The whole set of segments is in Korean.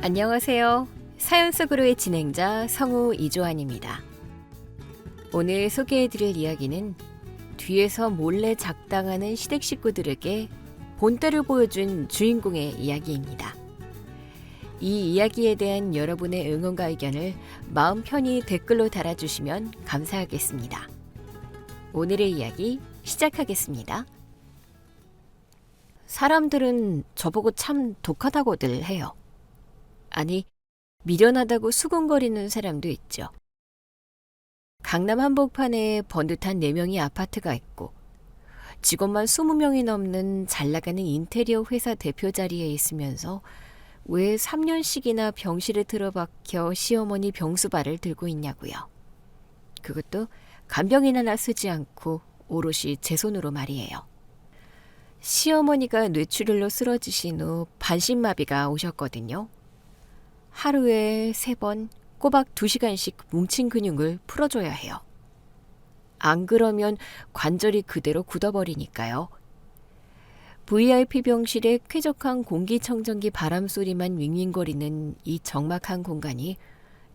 안녕하세요. 사연 속으로의 진행자 성우 이조환입니다. 오늘 소개해드릴 이야기는 뒤에서 몰래 작당하는 시댁 식구들에게 본때를 보여준 주인공의 이야기입니다. 이 이야기에 대한 여러분의 응원과 의견을 마음 편히 댓글로 달아주시면 감사하겠습니다. 오늘의 이야기 시작하겠습니다. 사람들은 저보고 참 독하다고들 해요. 아니, 미련하다고 수군거리는 사람도 있죠. 강남 한복판에 번듯한 4명의 아파트가 있고 직원만 20명이 넘는 잘나가는 인테리어 회사 대표 자리에 있으면서 왜 3년씩이나 병실에 들어박혀 시어머니 병수발을 들고 있냐고요. 그것도 간병인 하나 쓰지 않고 오롯이 제 손으로 말이에요. 시어머니가 뇌출혈로 쓰러지신 후 반신마비가 오셨거든요. 하루에 3번 꼬박 2시간씩 뭉친 근육을 풀어줘야 해요. 안 그러면 관절이 그대로 굳어버리니까요. VIP 병실에 쾌적한 공기청정기 바람소리만 윙윙거리는 이 적막한 공간이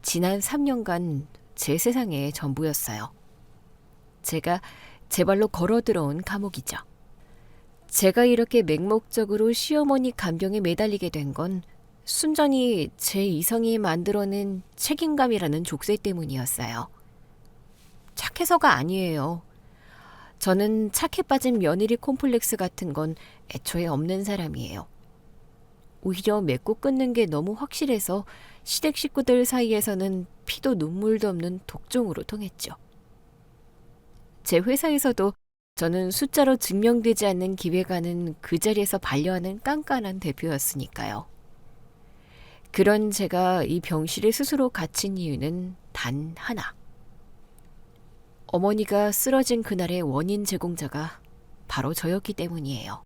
지난 3년간 제 세상의 전부였어요. 제가 제 발로 걸어 들어온 감옥이죠. 제가 이렇게 맹목적으로 시어머니 간병에 매달리게 된 건 순전히 제 이성이 만들어낸 책임감이라는 족쇄 때문이었어요. 착해서가 아니에요. 저는 착해 빠진 며느리 콤플렉스 같은 건 애초에 없는 사람이에요. 오히려 맺고 끊는 게 너무 확실해서 시댁 식구들 사이에서는 피도 눈물도 없는 독종으로 통했죠. 제 회사에서도 저는 숫자로 증명되지 않는 기획안은 그 자리에서 반려하는 깐깐한 대표였으니까요. 그런 제가 이 병실에 스스로 갇힌 이유는 단 하나. 어머니가 쓰러진 그날의 원인 제공자가 바로 저였기 때문이에요.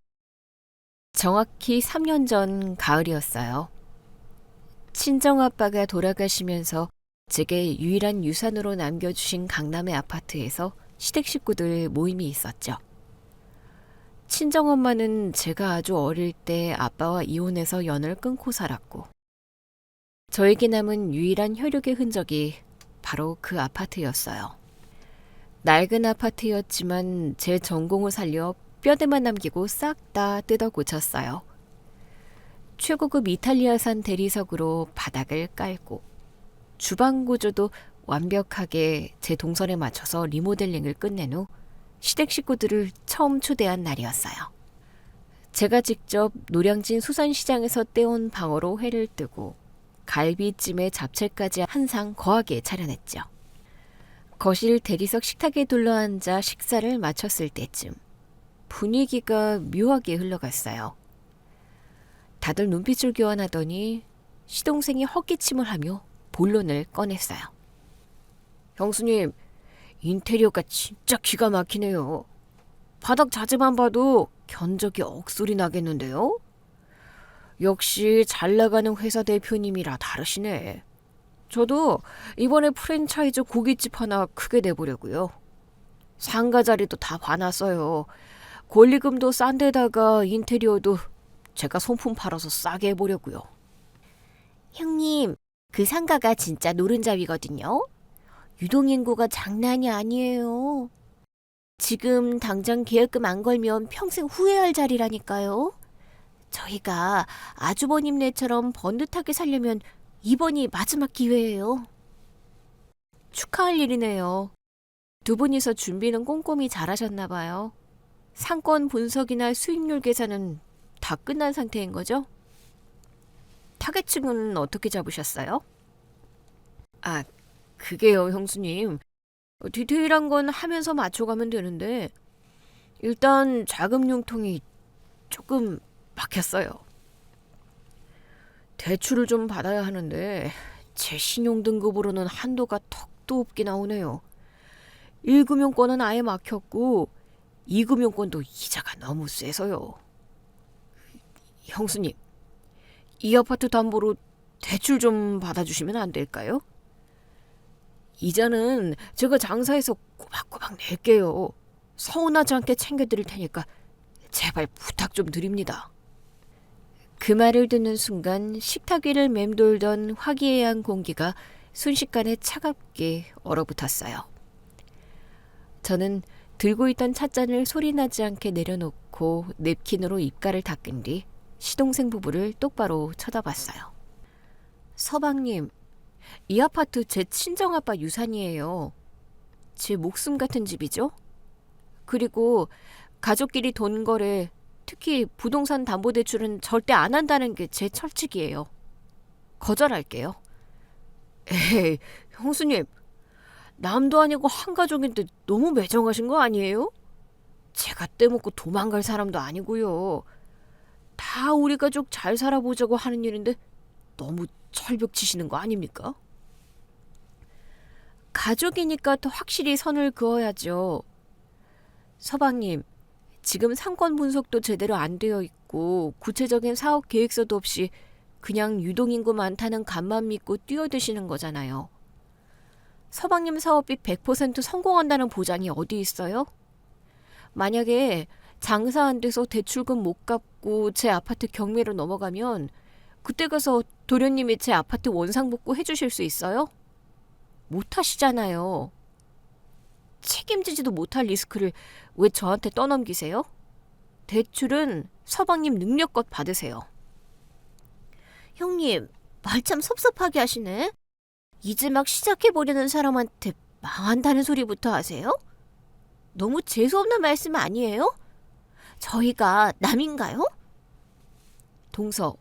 정확히 3년 전 가을이었어요. 친정아빠가 돌아가시면서 제게 유일한 유산으로 남겨주신 강남의 아파트에서 시댁 식구들 모임이 있었죠. 친정엄마는 제가 아주 어릴 때 아빠와 이혼해서 연을 끊고 살았고 저에게 남은 유일한 혈육의 흔적이 바로 그 아파트였어요. 낡은 아파트였지만 제 전공을 살려 뼈대만 남기고 싹 다 뜯어 고쳤어요. 최고급 이탈리아산 대리석으로 바닥을 깔고 주방 구조도 완벽하게 제 동선에 맞춰서 리모델링을 끝낸 후 시댁 식구들을 처음 초대한 날이었어요. 제가 직접 노량진 수산시장에서 떼온 방어로 회를 뜨고 갈비찜에 잡채까지 한 상 거하게 차려냈죠. 거실 대리석 식탁에 둘러앉아 식사를 마쳤을 때쯤 분위기가 묘하게 흘러갔어요. 다들 눈빛을 교환하더니 시동생이 헛기침을 하며 본론을 꺼냈어요. 형수님, 인테리어가 진짜 기가 막히네요. 바닥 자재만 봐도 견적이 억소리 나겠는데요? 역시 잘 나가는 회사 대표님이라 다르시네. 저도 이번에 프랜차이즈 고깃집 하나 크게 내보려고요. 상가 자리도 다 봐놨어요. 권리금도 싼 데다가 인테리어도 제가 손품 팔아서 싸게 해보려고요. 형님, 그 상가가 진짜 노른자위거든요. 유동인구가 장난이 아니에요. 지금 당장 계약금 안 걸면 평생 후회할 자리라니까요. 저희가 아주버님네처럼 번듯하게 살려면 이번이 마지막 기회예요. 축하할 일이네요. 두 분이서 준비는 꼼꼼히 잘하셨나 봐요. 상권 분석이나 수익률 계산은 다 끝난 상태인 거죠? 타겟층은 어떻게 잡으셨어요? 아, 그게요, 형수님. 디테일한 건 하면서 맞춰가면 되는데 일단 자금 융통이 조금 막혔어요. 대출을 좀 받아야 하는데 제 신용등급으로는 한도가 턱도 없게 나오네요. 1금융권은 아예 막혔고 2금융권도 이자가 너무 세서요. 형수님, 이 아파트 담보로 대출 좀 받아주시면 안 될까요? 이자는 제가 장사해서 꼬박꼬박 낼게요. 서운하지 않게 챙겨드릴 테니까 제발 부탁 좀 드립니다. 그 말을 듣는 순간 식탁 위를 맴돌던 화기애애한 공기가 순식간에 차갑게 얼어붙었어요. 저는 들고 있던 찻잔을 소리나지 않게 내려놓고 냅킨으로 입가를 닦은 뒤 시동생 부부를 똑바로 쳐다봤어요. 서방님, 이 아파트 제 친정아빠 유산이에요. 제 목숨 같은 집이죠? 그리고 가족끼리 돈 거래, 특히 부동산 담보대출은 절대 안 한다는 게 제 철칙이에요. 거절할게요. 에이, 형수님, 남도 아니고 한 가족인데 너무 매정하신 거 아니에요? 제가 떼먹고 도망갈 사람도 아니고요. 다 우리 가족 잘 살아보자고 하는 일인데 너무 철벽 치시는 거 아닙니까? 가족이니까 더 확실히 선을 그어야죠. 서방님, 지금 상권 분석도 제대로 안 되어 있고 구체적인 사업 계획서도 없이 그냥 유동인구 많다는 간만 믿고 뛰어드시는 거잖아요. 서방님 사업이 100% 성공한다는 보장이 어디 있어요? 만약에 장사 안 돼서 대출금 못 갚고 제 아파트 경매로 넘어가면 그때 가서 도련님이 제 아파트 원상복구 해주실 수 있어요? 못 하시잖아요. 책임지지도 못할 리스크를 왜 저한테 떠넘기세요? 대출은 서방님 능력껏 받으세요. 형님, 말 참 섭섭하게 하시네. 이제 막 시작해보려는 사람한테 망한다는 소리부터 하세요? 너무 재수없는 말씀 아니에요? 저희가 남인가요? 동서,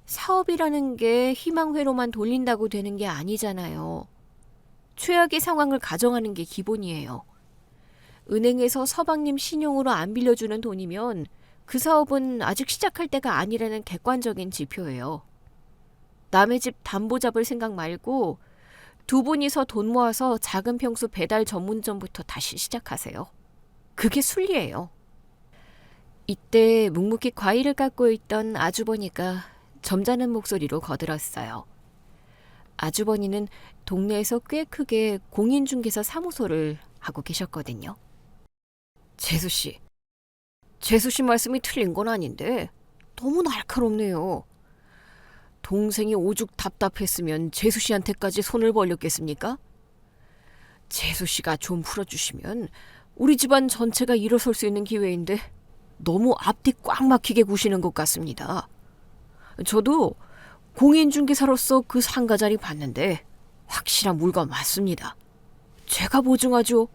사업이라는 게 희망회로만 돌린다고 되는 게 아니잖아요. 최악의 상황을 가정하는 게 기본이에요. 은행에서 서방님 신용으로 안 빌려주는 돈이면 그 사업은 아직 시작할 때가 아니라는 객관적인 지표예요. 남의 집 담보 잡을 생각 말고 두 분이서 돈 모아서 작은 평수 배달 전문점부터 다시 시작하세요. 그게 순리예요. 이때 묵묵히 과일을 깎고 있던 아주버니가 점잖은 목소리로 거들었어요. 아주버니는 동네에서 꽤 크게 공인중개사 사무소를 하고 계셨거든요. 재수씨 말씀이 틀린 건 아닌데 너무 날카롭네요. 동생이 오죽 답답했으면 재수씨한테까지 손을 벌렸겠습니까? 재수씨가 좀 풀어주시면 우리 집안 전체가 일어설 수 있는 기회인데 너무 앞뒤 꽉 막히게 구시는 것 같습니다. 저도 공인중개사로서 그 상가 자리 봤는데 확실한 물건 맞습니다. 제가 보증하죠.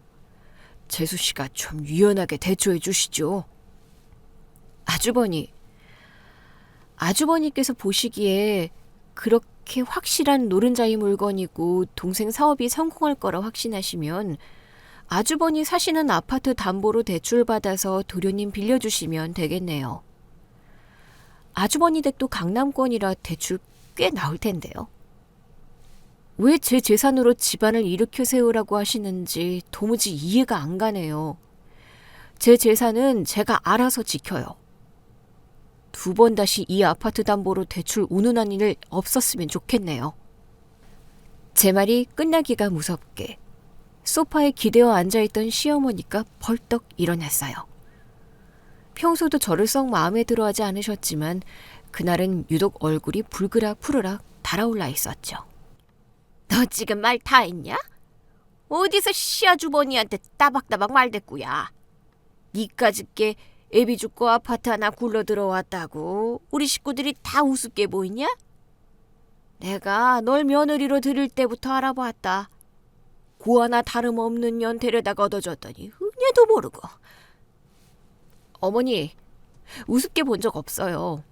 재수씨가 좀 유연하게 대처해 주시죠. 아주버니께서 보시기에 그렇게 확실한 노른자의 물건이고 동생 사업이 성공할 거라 확신하시면 아주버니 사시는 아파트 담보로 대출받아서 도련님 빌려주시면 되겠네요. 아주버니 댁도 강남권이라 대출 꽤 나올 텐데요. 왜 제 재산으로 집안을 일으켜 세우라고 하시는지 도무지 이해가 안 가네요. 제 재산은 제가 알아서 지켜요. 2번 다시 이 아파트 담보로 대출 운운한 일 없었으면 좋겠네요. 제 말이 끝나기가 무섭게 소파에 기대어 앉아있던 시어머니가 벌떡 일어났어요. 평소도 저를 썩 마음에 들어하지 않으셨지만 그날은 유독 얼굴이 불그락 푸르락 달아올라 있었죠. 너 지금 말 다 했냐? 어디서 시아주버니한테 따박따박 말댔구야. 니까짓게 애비 죽고 아파트 하나 굴러 들어왔다고 우리 식구들이 다 우습게 보이냐? 내가 널 며느리로 들일 때부터 알아봤다. 고 하나 다름없는 년 데려다 걷어줬더니 은혜도 모르고. 어머니, 우습게 본 적 없어요.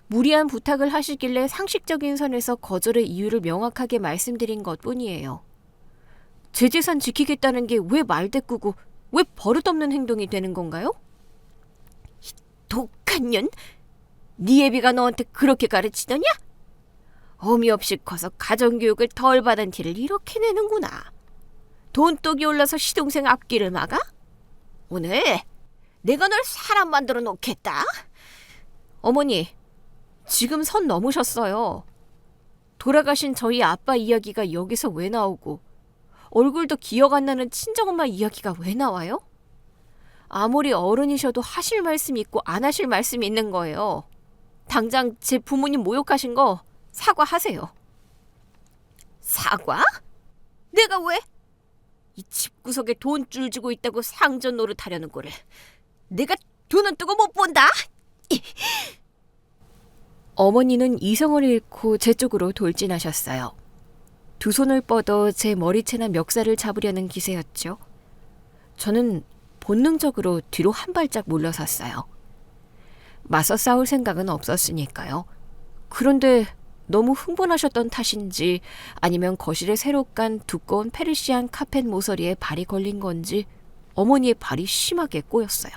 무리한 부탁을 하시길래 상식적인 선에서 거절의 이유를 명확하게 말씀드린 것뿐이에요. 제 재산 지키겠다는 게 왜 말대꾸고 왜 버릇없는 행동이 되는 건가요? 독한 년? 네 애비가 너한테 그렇게 가르치더냐? 어미 없이 커서 가정교육을 덜 받은 티를 이렇게 내는구나. 돈독이 올라서 시동생 앞길을 막아? 오늘 내가 널 사람 만들어 놓겠다. 어머니, 지금 선 넘으셨어요. 돌아가신 저희 아빠 이야기가 여기서 왜 나오고 얼굴도 기억 안 나는 친정엄마 이야기가 왜 나와요? 아무리 어른이셔도 하실 말씀이 있고 안 하실 말씀이 있는 거예요. 당장 제 부모님 모욕하신 거 사과하세요. 사과? 내가 왜? 이 집구석에 돈줄 지고 있다고 상전 노릇하려는 꼴을 내가 두 눈 뜨고 못 본다. 어머니는 이성을 잃고 제 쪽으로 돌진하셨어요. 두 손을 뻗어 제 머리채나 멱살을 잡으려는 기세였죠. 저는 본능적으로 뒤로 한 발짝 물러섰어요. 맞서 싸울 생각은 없었으니까요. 그런데 너무 흥분하셨던 탓인지 아니면 거실에 새로 깐 두꺼운 페르시안 카펫 모서리에 발이 걸린 건지 어머니의 발이 심하게 꼬였어요.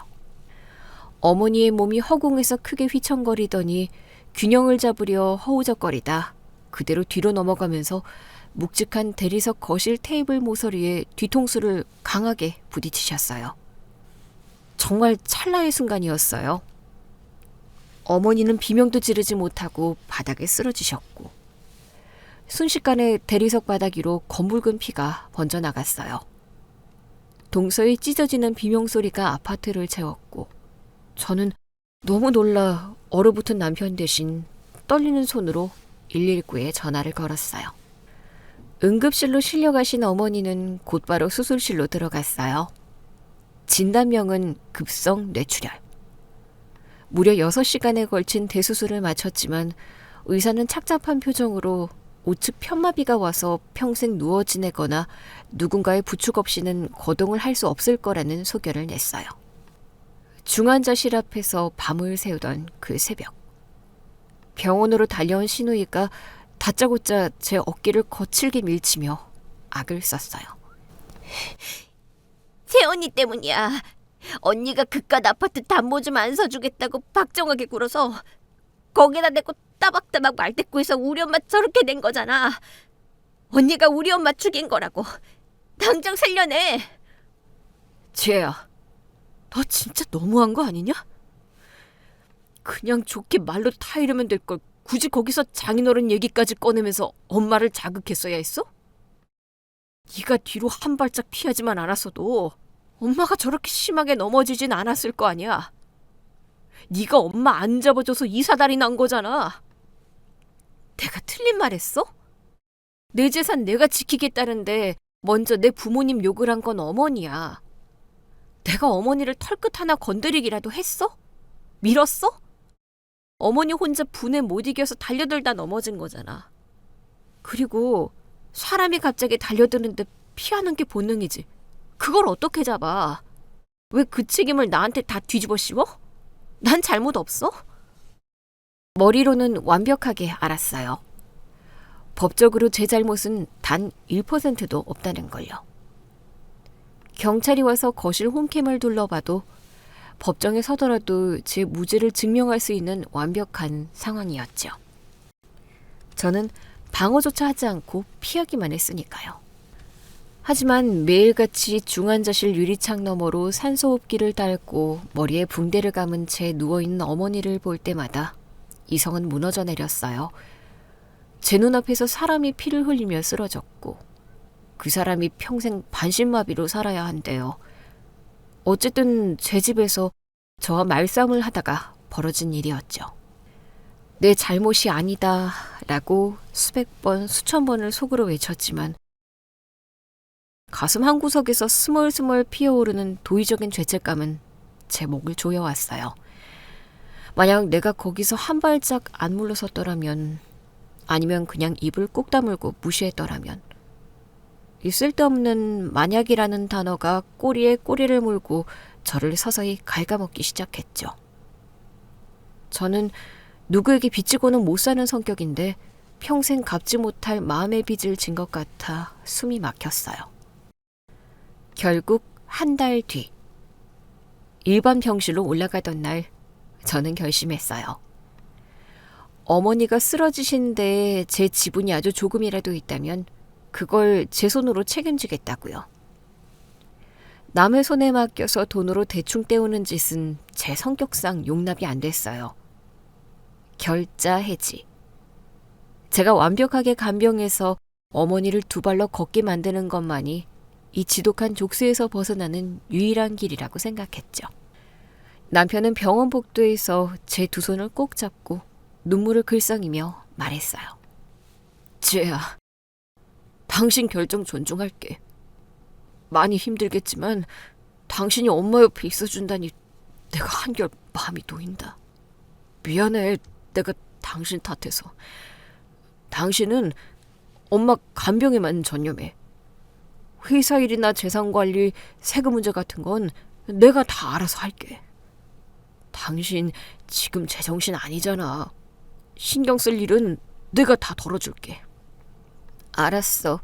어머니의 몸이 허공에서 크게 휘청거리더니 균형을 잡으려 허우적거리다 그대로 뒤로 넘어가면서 묵직한 대리석 거실 테이블 모서리에 뒤통수를 강하게 부딪히셨어요. 정말 찰나의 순간이었어요. 어머니는 비명도 지르지 못하고 바닥에 쓰러지셨고 순식간에 대리석 바닥 위로 검붉은 피가 번져나갔어요. 동서히 찢어지는 비명소리가 아파트를 채웠고 저는 너무 놀라 얼어붙은 남편 대신 떨리는 손으로 119에 전화를 걸었어요. 응급실로 실려가신 어머니는 곧바로 수술실로 들어갔어요. 진단명은 급성 뇌출혈. 무려 6시간에 걸친 대수술을 마쳤지만 의사는 착잡한 표정으로 우측 편마비가 와서 평생 누워 지내거나 누군가의 부축 없이는 거동을 할 수 없을 거라는 소견을 냈어요. 중환자실 앞에서 밤을 새우던 그 새벽. 병원으로 달려온 시누이가 다짜고짜 제 어깨를 거칠게 밀치며 악을 썼어요. 새언니 때문이야. 언니가 그깟 아파트 담보 좀 안 서주겠다고 박정하게 굴어서 거기다 대고 따박따박 말대꾸해서 우리 엄마 저렇게 된 거잖아. 언니가 우리 엄마 죽인 거라고. 당장 살려내. 지혜야, 너 진짜 너무한 거 아니냐? 그냥 좋게 말로 타이르면 될 걸 굳이 거기서 장인어른 얘기까지 꺼내면서 엄마를 자극했어야 했어? 네가 뒤로 한 발짝 피하지만 않았어도 엄마가 저렇게 심하게 넘어지진 않았을 거 아니야. 네가 엄마 안 잡아줘서 이 사달이 난 거잖아. 내가 틀린 말 했어? 내 재산 내가 지키겠다는데 먼저 내 부모님 욕을 한 건 어머니야. 내가 어머니를 털끝 하나 건드리기라도 했어? 밀었어? 어머니 혼자 분에 못 이겨서 달려들다 넘어진 거잖아. 그리고 사람이 갑자기 달려드는데 피하는 게 본능이지. 그걸 어떻게 잡아? 왜 그 책임을 나한테 다 뒤집어 씌워? 난 잘못 없어? 머리로는 완벽하게 알았어요. 법적으로 제 잘못은 단 1%도 없다는 걸요. 경찰이 와서 거실 홈캠을 둘러봐도 법정에 서더라도 제 무죄를 증명할 수 있는 완벽한 상황이었죠. 저는 방어조차 하지 않고 피하기만 했으니까요. 하지만 매일같이 중환자실 유리창 너머로 산소호흡기를 달고 머리에 붕대를 감은 채 누워있는 어머니를 볼 때마다 이성은 무너져 내렸어요. 제 눈앞에서 사람이 피를 흘리며 쓰러졌고 그 사람이 평생 반신마비로 살아야 한대요. 어쨌든 제 집에서 저와 말싸움을 하다가 벌어진 일이었죠. 내 잘못이 아니다 라고 수백 번 수천 번을 속으로 외쳤지만 가슴 한구석에서 스멀스멀 피어오르는 도의적인 죄책감은 제 목을 조여왔어요. 만약 내가 거기서 한 발짝 안 물러섰더라면, 아니면 그냥 입을 꾹 다물고 무시했더라면, 이 쓸데없는 만약이라는 단어가 꼬리에 꼬리를 물고 저를 서서히 갉아먹기 시작했죠. 저는 누구에게 빚지고는 못 사는 성격인데 평생 갚지 못할 마음의 빚을 진 것 같아 숨이 막혔어요. 결국 한 달 뒤, 일반 병실로 올라가던 날 저는 결심했어요. 어머니가 쓰러지신 데에 제 지분이 아주 조금이라도 있다면 그걸 제 손으로 책임지겠다고요. 남의 손에 맡겨서 돈으로 대충 때우는 짓은 제 성격상 용납이 안 됐어요. 결자 해지. 제가 완벽하게 간병해서 어머니를 두 발로 걷게 만드는 것만이 이 지독한 족쇄에서 벗어나는 유일한 길이라고 생각했죠. 남편은 병원 복도에서 제 두 손을 꼭 잡고 눈물을 글썽이며 말했어요. 지혜야, 당신 결정 존중할게. 많이 힘들겠지만 당신이 엄마 옆에 있어준다니 내가 한결 마음이 놓인다. 미안해, 내가 당신 탓해서. 당신은 엄마 간병에만 전념해. 회사 일이나 재산관리, 세금 문제 같은 건 내가 다 알아서 할게. 당신 지금 제정신 아니잖아. 신경 쓸 일은 내가 다 덜어줄게. 알았어.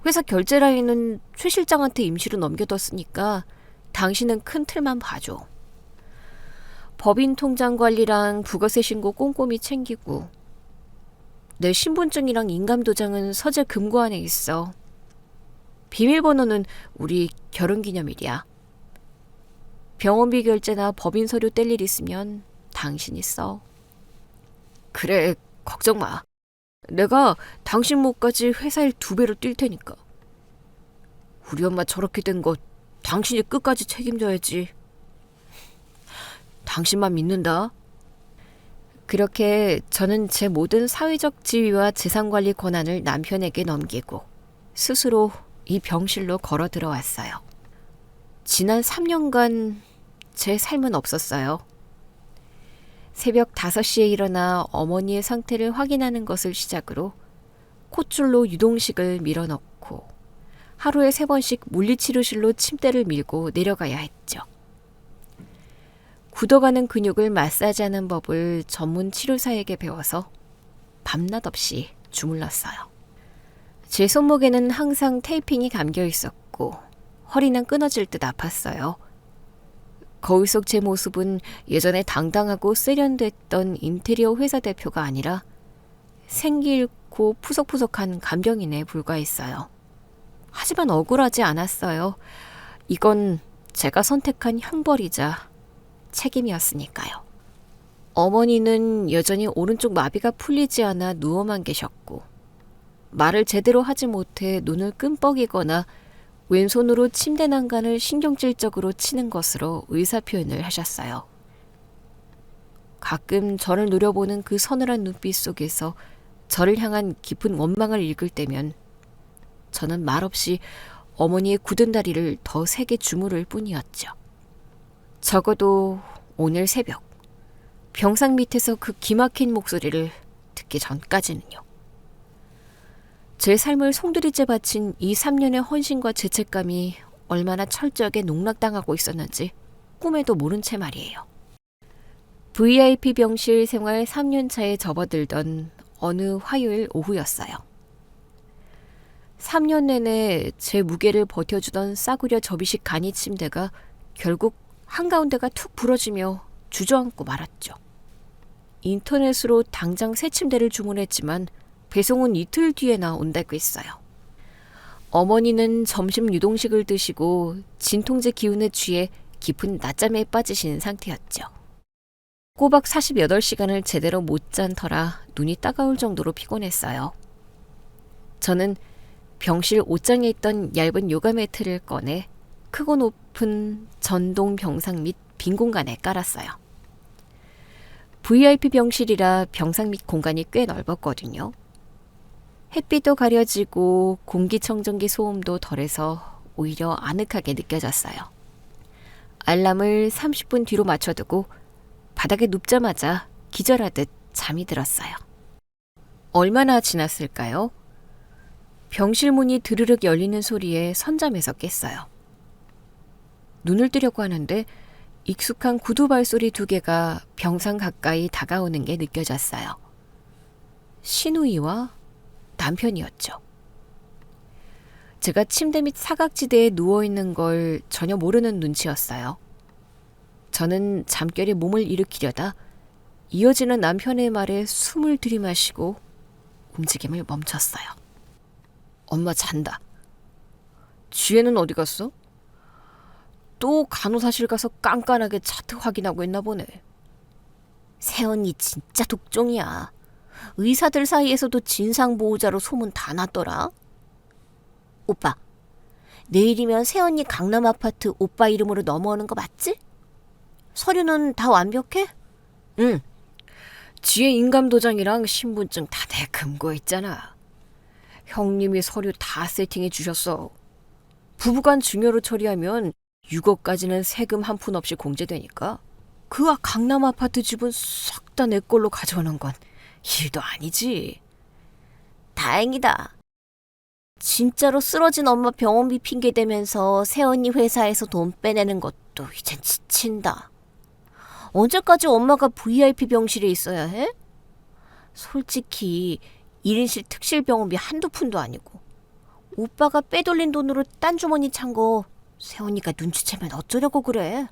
회사 결제 라인은 최 실장한테 임시로 넘겨뒀으니까 당신은 큰 틀만 봐줘. 법인 통장 관리랑 부가세 신고 꼼꼼히 챙기고, 내 신분증이랑 인감도장은 서재 금고안에 있어. 비밀번호는 우리 결혼기념일이야. 병원비 결제나 법인 서류 뗄 일 있으면 당신이 써. 그래, 걱정 마. 내가 당신 몫까지 회사 일 2배로 뛸 테니까. 우리 엄마 저렇게 된 거 당신이 끝까지 책임져야지. 당신만 믿는다. 그렇게 저는 제 모든 사회적 지위와 재산관리 권한을 남편에게 넘기고 스스로 이 병실로 걸어 들어왔어요. 지난 3년간 제 삶은 없었어요. 새벽 5시에 일어나 어머니의 상태를 확인하는 것을 시작으로 콧줄로 유동식을 밀어넣고 하루에 3번씩 물리치료실로 침대를 밀고 내려가야 했죠. 굳어가는 근육을 마사지하는 법을 전문 치료사에게 배워서 밤낮 없이 주물렀어요. 제 손목에는 항상 테이핑이 감겨 있었고 허리는 끊어질 듯 아팠어요. 거울 속 제 모습은 예전에 당당하고 세련됐던 인테리어 회사 대표가 아니라 생기 잃고 푸석푸석한 간병인에 불과했어요. 하지만 억울하지 않았어요. 이건 제가 선택한 형벌이자 책임이었으니까요. 어머니는 여전히 오른쪽 마비가 풀리지 않아 누워만 계셨고, 말을 제대로 하지 못해 눈을 끔뻑이거나 왼손으로 침대 난간을 신경질적으로 치는 것으로 의사표현을 하셨어요. 가끔 저를 노려보는 그 서늘한 눈빛 속에서 저를 향한 깊은 원망을 읽을 때면 저는 말없이 어머니의 굳은 다리를 더 세게 주무를 뿐이었죠. 적어도 오늘 새벽 병상 밑에서 그 기막힌 목소리를 듣기 전까지는요. 제 삶을 송두리째 바친 이 3년의 헌신과 죄책감이 얼마나 철저하게 농락당하고 있었는지 꿈에도 모른 채 말이에요. VIP 병실 생활 3년 차에 접어들던 어느 화요일 오후였어요. 3년 내내 제 무게를 버텨주던 싸구려 접이식 간이 침대가 결국 한가운데가 툭 부러지며 주저앉고 말았죠. 인터넷으로 당장 새 침대를 주문했지만 배송은 이틀 뒤에나 온다고 했어요. 어머니는 점심 유동식을 드시고 진통제 기운에 취해 깊은 낮잠에 빠지신 상태였죠. 꼬박 48시간을 제대로 못 잔 터라 눈이 따가울 정도로 피곤했어요. 저는 병실 옷장에 있던 얇은 요가 매트를 꺼내 크고 높은 전동 병상 및 빈 공간에 깔았어요. VIP 병실이라 병상 및 공간이 꽤 넓었거든요. 햇빛도 가려지고 공기청정기 소음도 덜해서 오히려 아늑하게 느껴졌어요. 알람을 30분 뒤로 맞춰두고 바닥에 눕자마자 기절하듯 잠이 들었어요. 얼마나 지났을까요? 병실 문이 드르륵 열리는 소리에 선잠에서 깼어요. 눈을 뜨려고 하는데 익숙한 구두 발소리 2개가 병상 가까이 다가오는 게 느껴졌어요. 시누이와 남편이었죠. 제가 침대 밑 사각지대에 누워있는 걸 전혀 모르는 눈치였어요. 저는 잠결에 몸을 일으키려다 이어지는 남편의 말에 숨을 들이마시고 움직임을 멈췄어요. 엄마 잔다. 지혜는 어디 갔어? 또 간호사실 가서 깐깐하게 차트 확인하고 있나 보네. 새언니 진짜 독종이야. 의사들 사이에서도 진상보호자로 소문 다 났더라. 오빠, 내일이면 새언니 강남 아파트 오빠 이름으로 넘어오는 거 맞지? 서류는 다 완벽해? 응. 지혜 인감도장이랑 신분증 다 내 금고했잖아. 형님이 서류 다 세팅해 주셨어. 부부간 증여로 처리하면 6억까지는 세금 한 푼 없이 공제되니까 그 강남 아파트 집은 싹 다 내 걸로 가져오는 건 일도 아니지. 다행이다. 진짜로 쓰러진 엄마 병원비 핑계 대면서 새언니 회사에서 돈 빼내는 것도 이젠 지친다. 언제까지 엄마가 VIP 병실에 있어야 해? 솔직히 1인실 특실 병원비 한두 푼도 아니고 오빠가 빼돌린 돈으로 딴 주머니 찬 거 새언니가 눈치채면 어쩌려고 그래?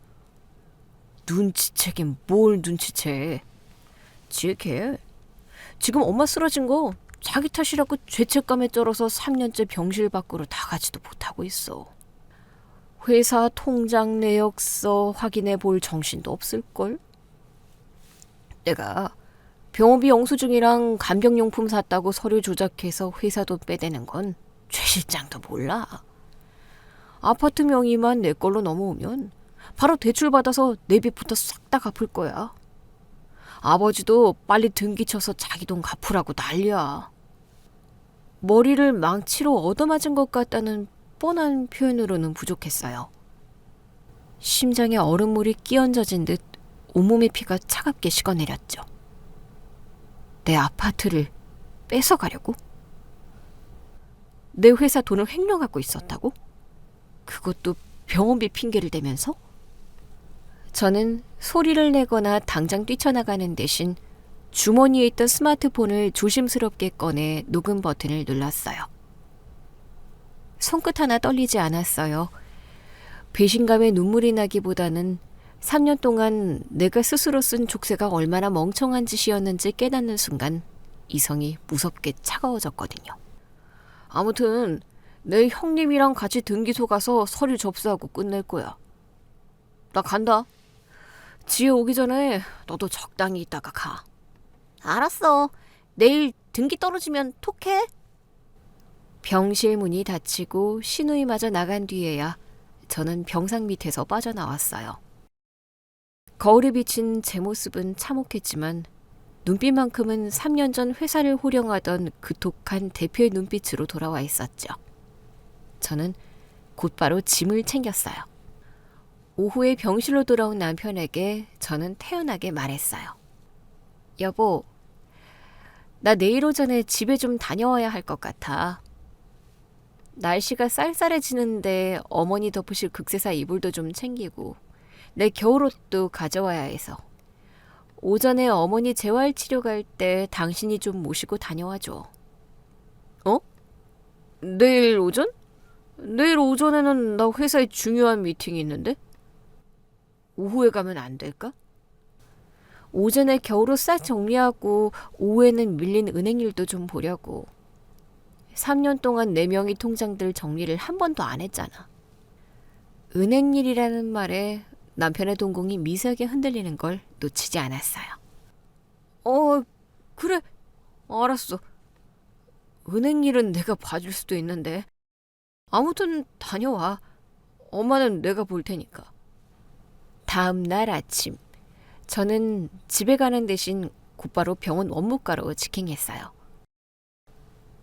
눈치채긴 뭘 눈치채. 지혜 걔 지금 엄마 쓰러진 거 자기 탓이라고 죄책감에 쩔어서 3년째 병실 밖으로 나가지도 못하고 있어. 회사 통장 내역서 확인해 볼 정신도 없을걸? 내가 병원비 영수증이랑 간병용품 샀다고 서류 조작해서 회사 돈 빼대는 건 최 실장도 몰라. 아파트 명의만 내 걸로 넘어오면 바로 대출받아서 내빚부터 싹 다 갚을 거야. 아버지도 빨리 등기 쳐서 자기 돈 갚으라고 난리야. 머리를 망치로 얻어맞은 것 같다는 뻔한 표현으로는 부족했어요. 심장에 얼음물이 끼얹어진 듯 온몸의 피가 차갑게 식어내렸죠. 내 아파트를 뺏어가려고? 내 회사 돈을 횡령하고 있었다고? 그것도 병원비 핑계를 대면서? 저는 소리를 내거나 당장 뛰쳐나가는 대신 주머니에 있던 스마트폰을 조심스럽게 꺼내 녹음 버튼을 눌렀어요. 손끝 하나 떨리지 않았어요. 배신감에 눈물이 나기보다는 3년 동안 내가 스스로 쓴 족쇄가 얼마나 멍청한 짓이었는지 깨닫는 순간 이성이 무섭게 차가워졌거든요. 아무튼 내 형님이랑 같이 등기소 가서 서류 접수하고 끝낼 거야. 나 간다. 지혜 오기 전에 너도 적당히 있다가 가. 알았어. 내일 등기 떨어지면 톡해. 병실 문이 닫히고 신우이마저 나간 뒤에야 저는 병상 밑에서 빠져나왔어요. 거울에 비친 제 모습은 참혹했지만 눈빛만큼은 3년 전 회사를 호령하던 그 독한 대표의 눈빛으로 돌아와 있었죠. 저는 곧바로 짐을 챙겼어요. 오후에 병실로 돌아온 남편에게 저는 태연하게 말했어요. 여보, 나 내일 오전에 집에 좀 다녀와야 할 것 같아. 날씨가 쌀쌀해지는데 어머니 덮으실 극세사 이불도 좀 챙기고 내 겨울옷도 가져와야 해서 오전에 어머니 재활치료 갈 때 당신이 좀 모시고 다녀와줘. 어? 내일 오전? 내일 오전에는 나 회사에 중요한 미팅이 있는데? 오후에 가면 안 될까? 오전에 겨울옷 싹 정리하고 오후에는 밀린 은행 일도 좀 보려고. 3년 동안 내 명의 통장들 정리를 한 번도 안 했잖아. 은행 일이라는 말에 남편의 동공이 미세하게 흔들리는 걸 놓치지 않았어요. 그래. 알았어. 은행 일은 내가 봐줄 수도 있는데. 아무튼 다녀와. 엄마는 내가 볼 테니까. 다음 날 아침, 저는 집에 가는 대신 곧바로 병원 원무과로 직행했어요.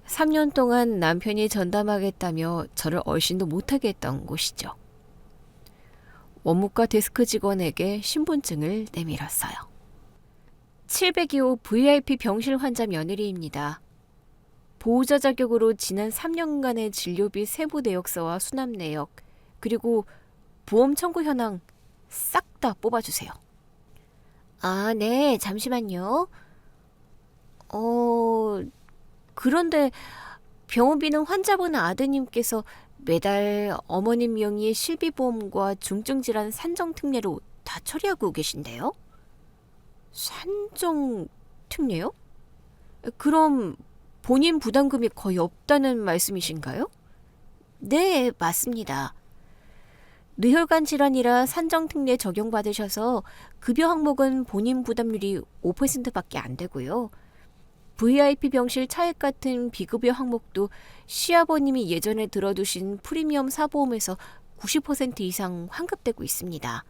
3년 동안 남편이 전담하겠다며 저를 얼씬도 못하게 했던 곳이죠. 원무과 데스크 직원에게 신분증을 내밀었어요. 702호 VIP 병실 환자 며느리입니다. 보호자 자격으로 지난 3년간의 진료비 세부 내역서와 수납 내역, 그리고 보험 청구 현황 싹 다 뽑아주세요. 아, 네. 잠시만요. 그런데 병원비는 환자분 아드님께서 매달 어머님 명의의 실비보험과 중증질환 산정특례로 다 처리하고 계신데요? 산정특례요? 그럼 본인 부담금이 거의 없다는 말씀이신가요? 네, 맞습니다. 뇌혈관 질환이라 산정특례 적용받으셔서 급여 항목은 본인 부담률이 5%밖에 안 되고요. VIP 병실 차액 같은 비급여 항목도 시아버님이 예전에 들어두신 프리미엄 사보험에서 90% 이상 환급되고 있습니다.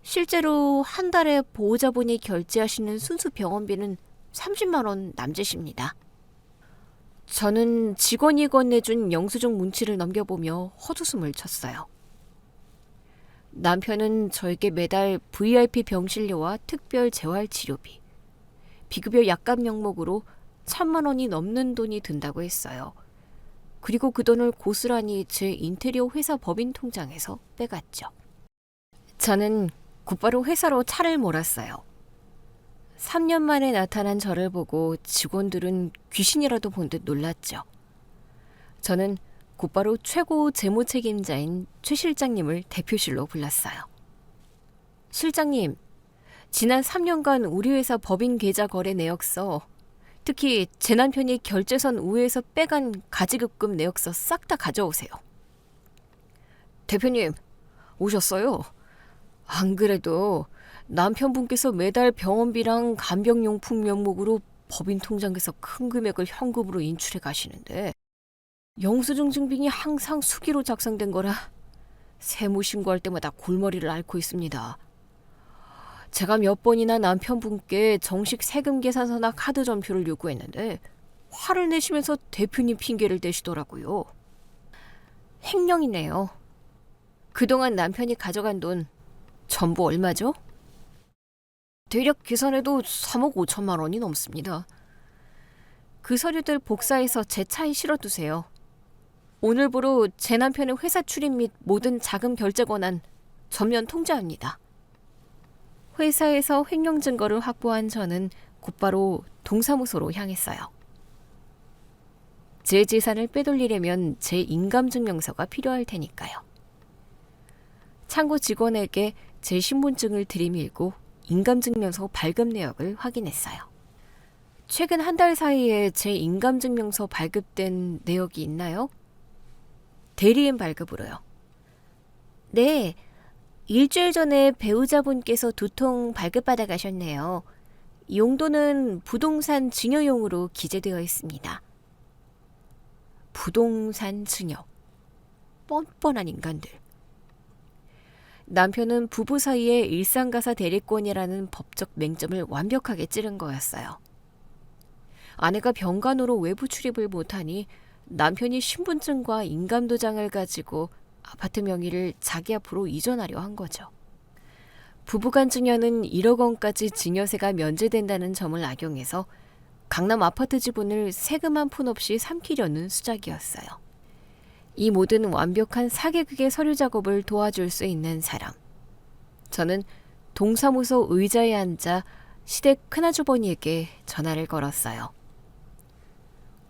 실제로 한 달에 보호자분이 결제하시는 순수 병원비는 30만 원 남짓입니다. 저는 직원이 건네준 영수증 문치를 넘겨보며 헛웃음을 쳤어요. 남편은 저에게 매달 VIP 병실료와 특별 재활치료비, 비급여 약값 명목으로 1,000만 원이 넘는 돈이 든다고 했어요. 그리고 그 돈을 고스란히 제 인테리어 회사 법인 통장에서 빼갔죠. 저는 곧바로 회사로 차를 몰았어요. 3년 만에 나타난 저를 보고 직원들은 귀신이라도 본 듯 놀랐죠. 저는 곧바로 최고 재무 책임자인 최 실장님을 대표실로 불렀어요. 실장님, 지난 3년간 우리 회사 법인 계좌 거래 내역서, 특히 제 남편이 결제선 우회에서 빼간 가지급금 내역서 싹 다 가져오세요. 대표님, 오셨어요? 안 그래도 남편분께서 매달 병원비랑 간병용품 명목으로 법인 통장에서 큰 금액을 현금으로 인출해 가시는데 영수증 증빙이 항상 수기로 작성된 거라 세무 신고할 때마다 골머리를 앓고 있습니다. 제가 몇 번이나 남편분께 정식 세금 계산서나 카드 전표를 요구했는데 화를 내시면서 대표님 핑계를 대시더라고요. 횡령이네요. 그동안 남편이 가져간 돈 전부 얼마죠? 대략 계산해도 3억 5천만 원이 넘습니다. 그 서류들 복사해서 제 차에 실어두세요. 오늘부로 제 남편의 회사 출입 및 모든 자금 결제 권한 전면 통제합니다. 회사에서 횡령 증거를 확보한 저는 곧바로 동사무소로 향했어요. 제 재산을 빼돌리려면 제 인감증명서가 필요할 테니까요. 창고 직원에게 제 신분증을 들이밀고 인감증명서 발급 내역을 확인했어요. 최근 한 달 사이에 제 인감증명서 발급된 내역이 있나요? 대리인 발급으로요. 네, 일주일 전에 배우자분께서 2통 발급받아 가셨네요. 용도는 부동산 증여용으로 기재되어 있습니다. 부동산 증여. 뻔뻔한 인간들. 남편은 부부 사이에 일상가사 대리권이라는 법적 맹점을 완벽하게 찌른 거였어요. 아내가 병간호로 외부 출입을 못하니 남편이 신분증과 인감도장을 가지고 아파트 명의를 자기 앞으로 이전하려 한 거죠. 부부간 증여는 1억 원까지 증여세가 면제된다는 점을 악용해서 강남 아파트 지분을 세금 한 푼 없이 삼키려는 수작이었어요. 이 모든 완벽한 사개극의 서류 작업을 도와줄 수 있는 사람. 저는 동사무소 의자에 앉아 시댁 큰아주버니에게 전화를 걸었어요.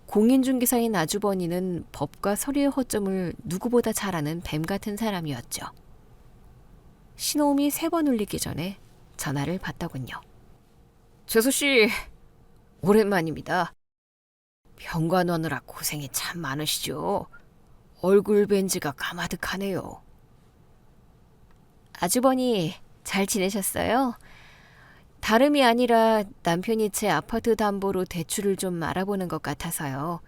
공인중개사인 아주버니는 법과 서류의 허점을 누구보다 잘 아는 뱀 같은 사람이었죠. 신호음이 3번 울리기 전에 전화를 받더군요. 재수씨, 오랜만입니다. 병간호느라 고생이 참 많으시죠? 얼굴 뵌 지가 가마득하네요. 아주버니, 잘 지내셨어요? 다름이 아니라 남편이 제 아파트 담보로 대출을 좀 알아보는 것 같아서요.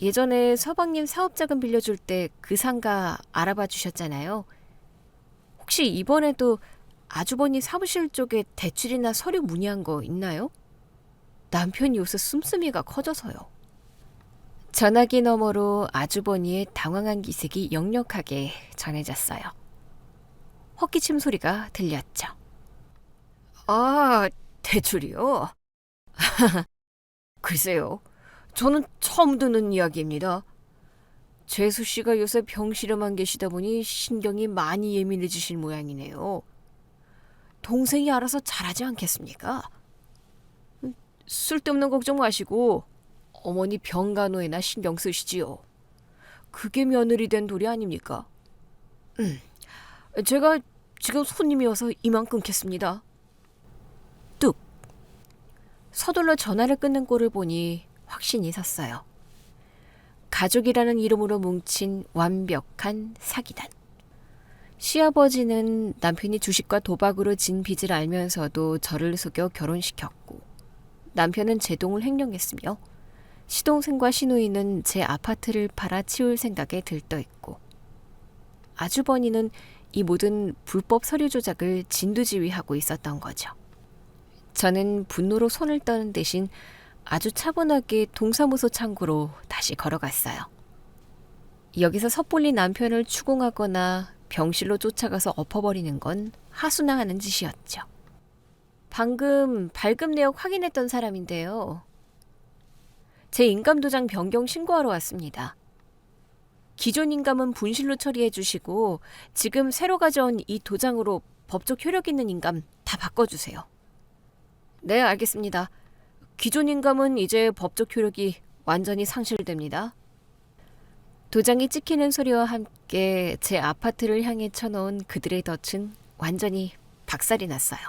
예전에 서방님 사업자금 빌려줄 때 그 상가 알아봐 주셨잖아요. 혹시 이번에도 아주버니 사무실 쪽에 대출이나 서류 문의한 거 있나요? 남편이 요새 씀씀이가 커져서요. 전화기 너머로 아주버니의 당황한 기색이 역력하게 전해졌어요. 헛기침 소리가 들렸죠. 아, 대출이요? 글쎄요. 저는 처음 듣는 이야기입니다. 재수 씨가 요새 병실에만 계시다 보니 신경이 많이 예민해지신 모양이네요. 동생이 알아서 잘하지 않겠습니까? 쓸데없는 걱정 마시고 어머니 병간호에나 신경 쓰시지요. 그게 며느리 된 도리 아닙니까? 제가 지금 손님이 와서 이만 끊겠습니다. 뚝. 서둘러 전화를 끊는 꼴을 보니 확신이 섰어요. 가족이라는 이름으로 뭉친 완벽한 사기단. 시아버지는 남편이 주식과 도박으로 진 빚을 알면서도 저를 속여 결혼시켰고, 남편은 제 동을 횡령했으며 시동생과 시누이는 제 아파트를 팔아 치울 생각에 들떠있고, 아주버니는 이 모든 불법 서류 조작을 진두지휘하고 있었던 거죠. 저는 분노로 손을 떠는 대신 아주 차분하게 동사무소 창구로 다시 걸어갔어요. 여기서 섣불리 남편을 추궁하거나 병실로 쫓아가서 엎어버리는 건 하수나 하는 짓이었죠. 방금 발급 내역 확인했던 사람인데요. 제 인감도장 변경 신고하러 왔습니다. 기존 인감은 분실로 처리해 주시고 지금 새로 가져온 이 도장으로 법적 효력 있는 인감 다 바꿔주세요. 네, 알겠습니다. 기존 인감은 이제 법적 효력이 완전히 상실됩니다. 도장이 찍히는 소리와 함께 제 아파트를 향해 쳐놓은 그들의 덫은 완전히 박살이 났어요.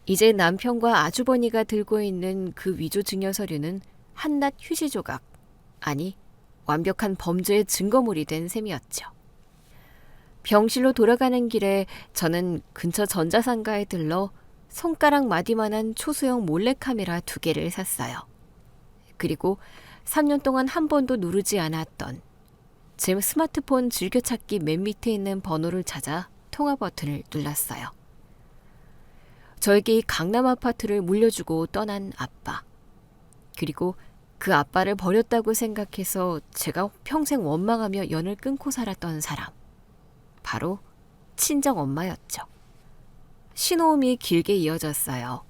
이제 남편과 아주버니가 들고 있는 그 위조 증여 서류는 한낱 휴지 조각, 아니 완벽한 범죄의 증거물이 된 셈이었죠. 병실로 돌아가는 길에 저는 근처 전자상가에 들러 손가락 마디만한 초소형 몰래카메라 2개를 샀어요. 그리고 3년 동안 한 번도 누르지 않았던 제 스마트폰 즐겨찾기 맨 밑에 있는 번호를 찾아 통화 버튼을 눌렀어요. 저에게 이 강남 아파트를 물려주고 떠난 아빠. 그리고 그 아빠를 버렸다고 생각해서 제가 평생 원망하며 연을 끊고 살았던 사람. 바로 친정엄마였죠. 신호음이 길게 이어졌어요.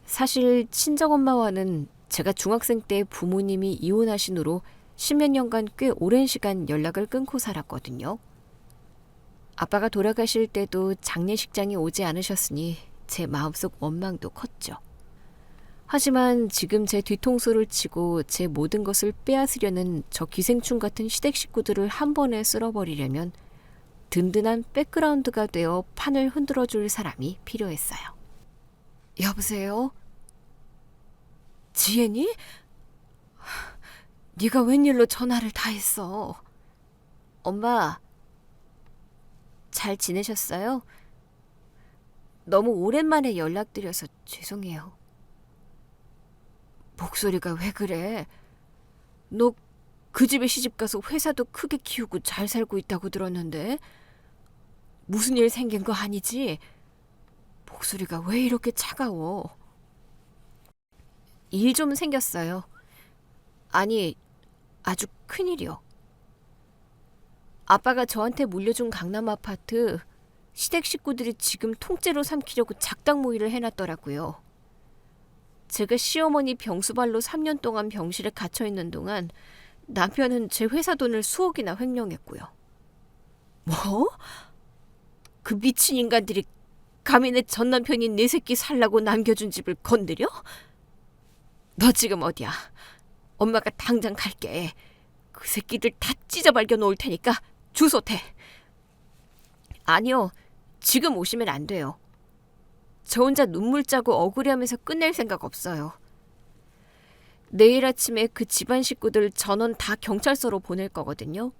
사실 친정엄마와는 제가 중학생 때 부모님이 이혼하신 후로 10몇 년간 꽤 오랜 시간 연락을 끊고 살았거든요. 아빠가 돌아가실 때도 장례식장에 오지 않으셨으니 제 마음속 원망도 컸죠. 하지만 지금 제 뒤통수를 치고 제 모든 것을 빼앗으려는 저 기생충 같은 시댁 식구들을 한 번에 쓸어버리려면 든든한 백그라운드가 되어 판을 흔들어줄 사람이 필요했어요. 여보세요? 지혜니? 네가 웬일로 전화를 다 했어? 엄마, 잘 지내셨어요? 너무 오랜만에 연락드려서 죄송해요. 목소리가 왜 그래? 너 그 집에 시집가서 회사도 크게 키우고 잘 살고 있다고 들었는데 무슨 일 생긴 거 아니지? 목소리가 왜 이렇게 차가워? 일 좀 생겼어요. 아니, 아주 큰일이요. 아빠가 저한테 물려준 강남 아파트 시댁 식구들이 지금 통째로 삼키려고 작당 모의를 해놨더라고요. 제가 시어머니 병수발로 3년 동안 병실에 갇혀있는 동안 남편은 제 회사 돈을 수억이나 횡령했고요. 뭐? 그 미친 인간들이 감히 내 전남편인 내 새끼 살라고 남겨준 집을 건드려? 너 지금 어디야? 엄마가 당장 갈게. 그 새끼들 다 찢어발겨 놓을 테니까 주소 대. 아니요. 지금 오시면 안 돼요. 저 혼자 눈물 짜고 억울해하면서 끝낼 생각 없어요. 내일 아침에 그 집안 식구들 전원 다 경찰서로 보낼 거거든요.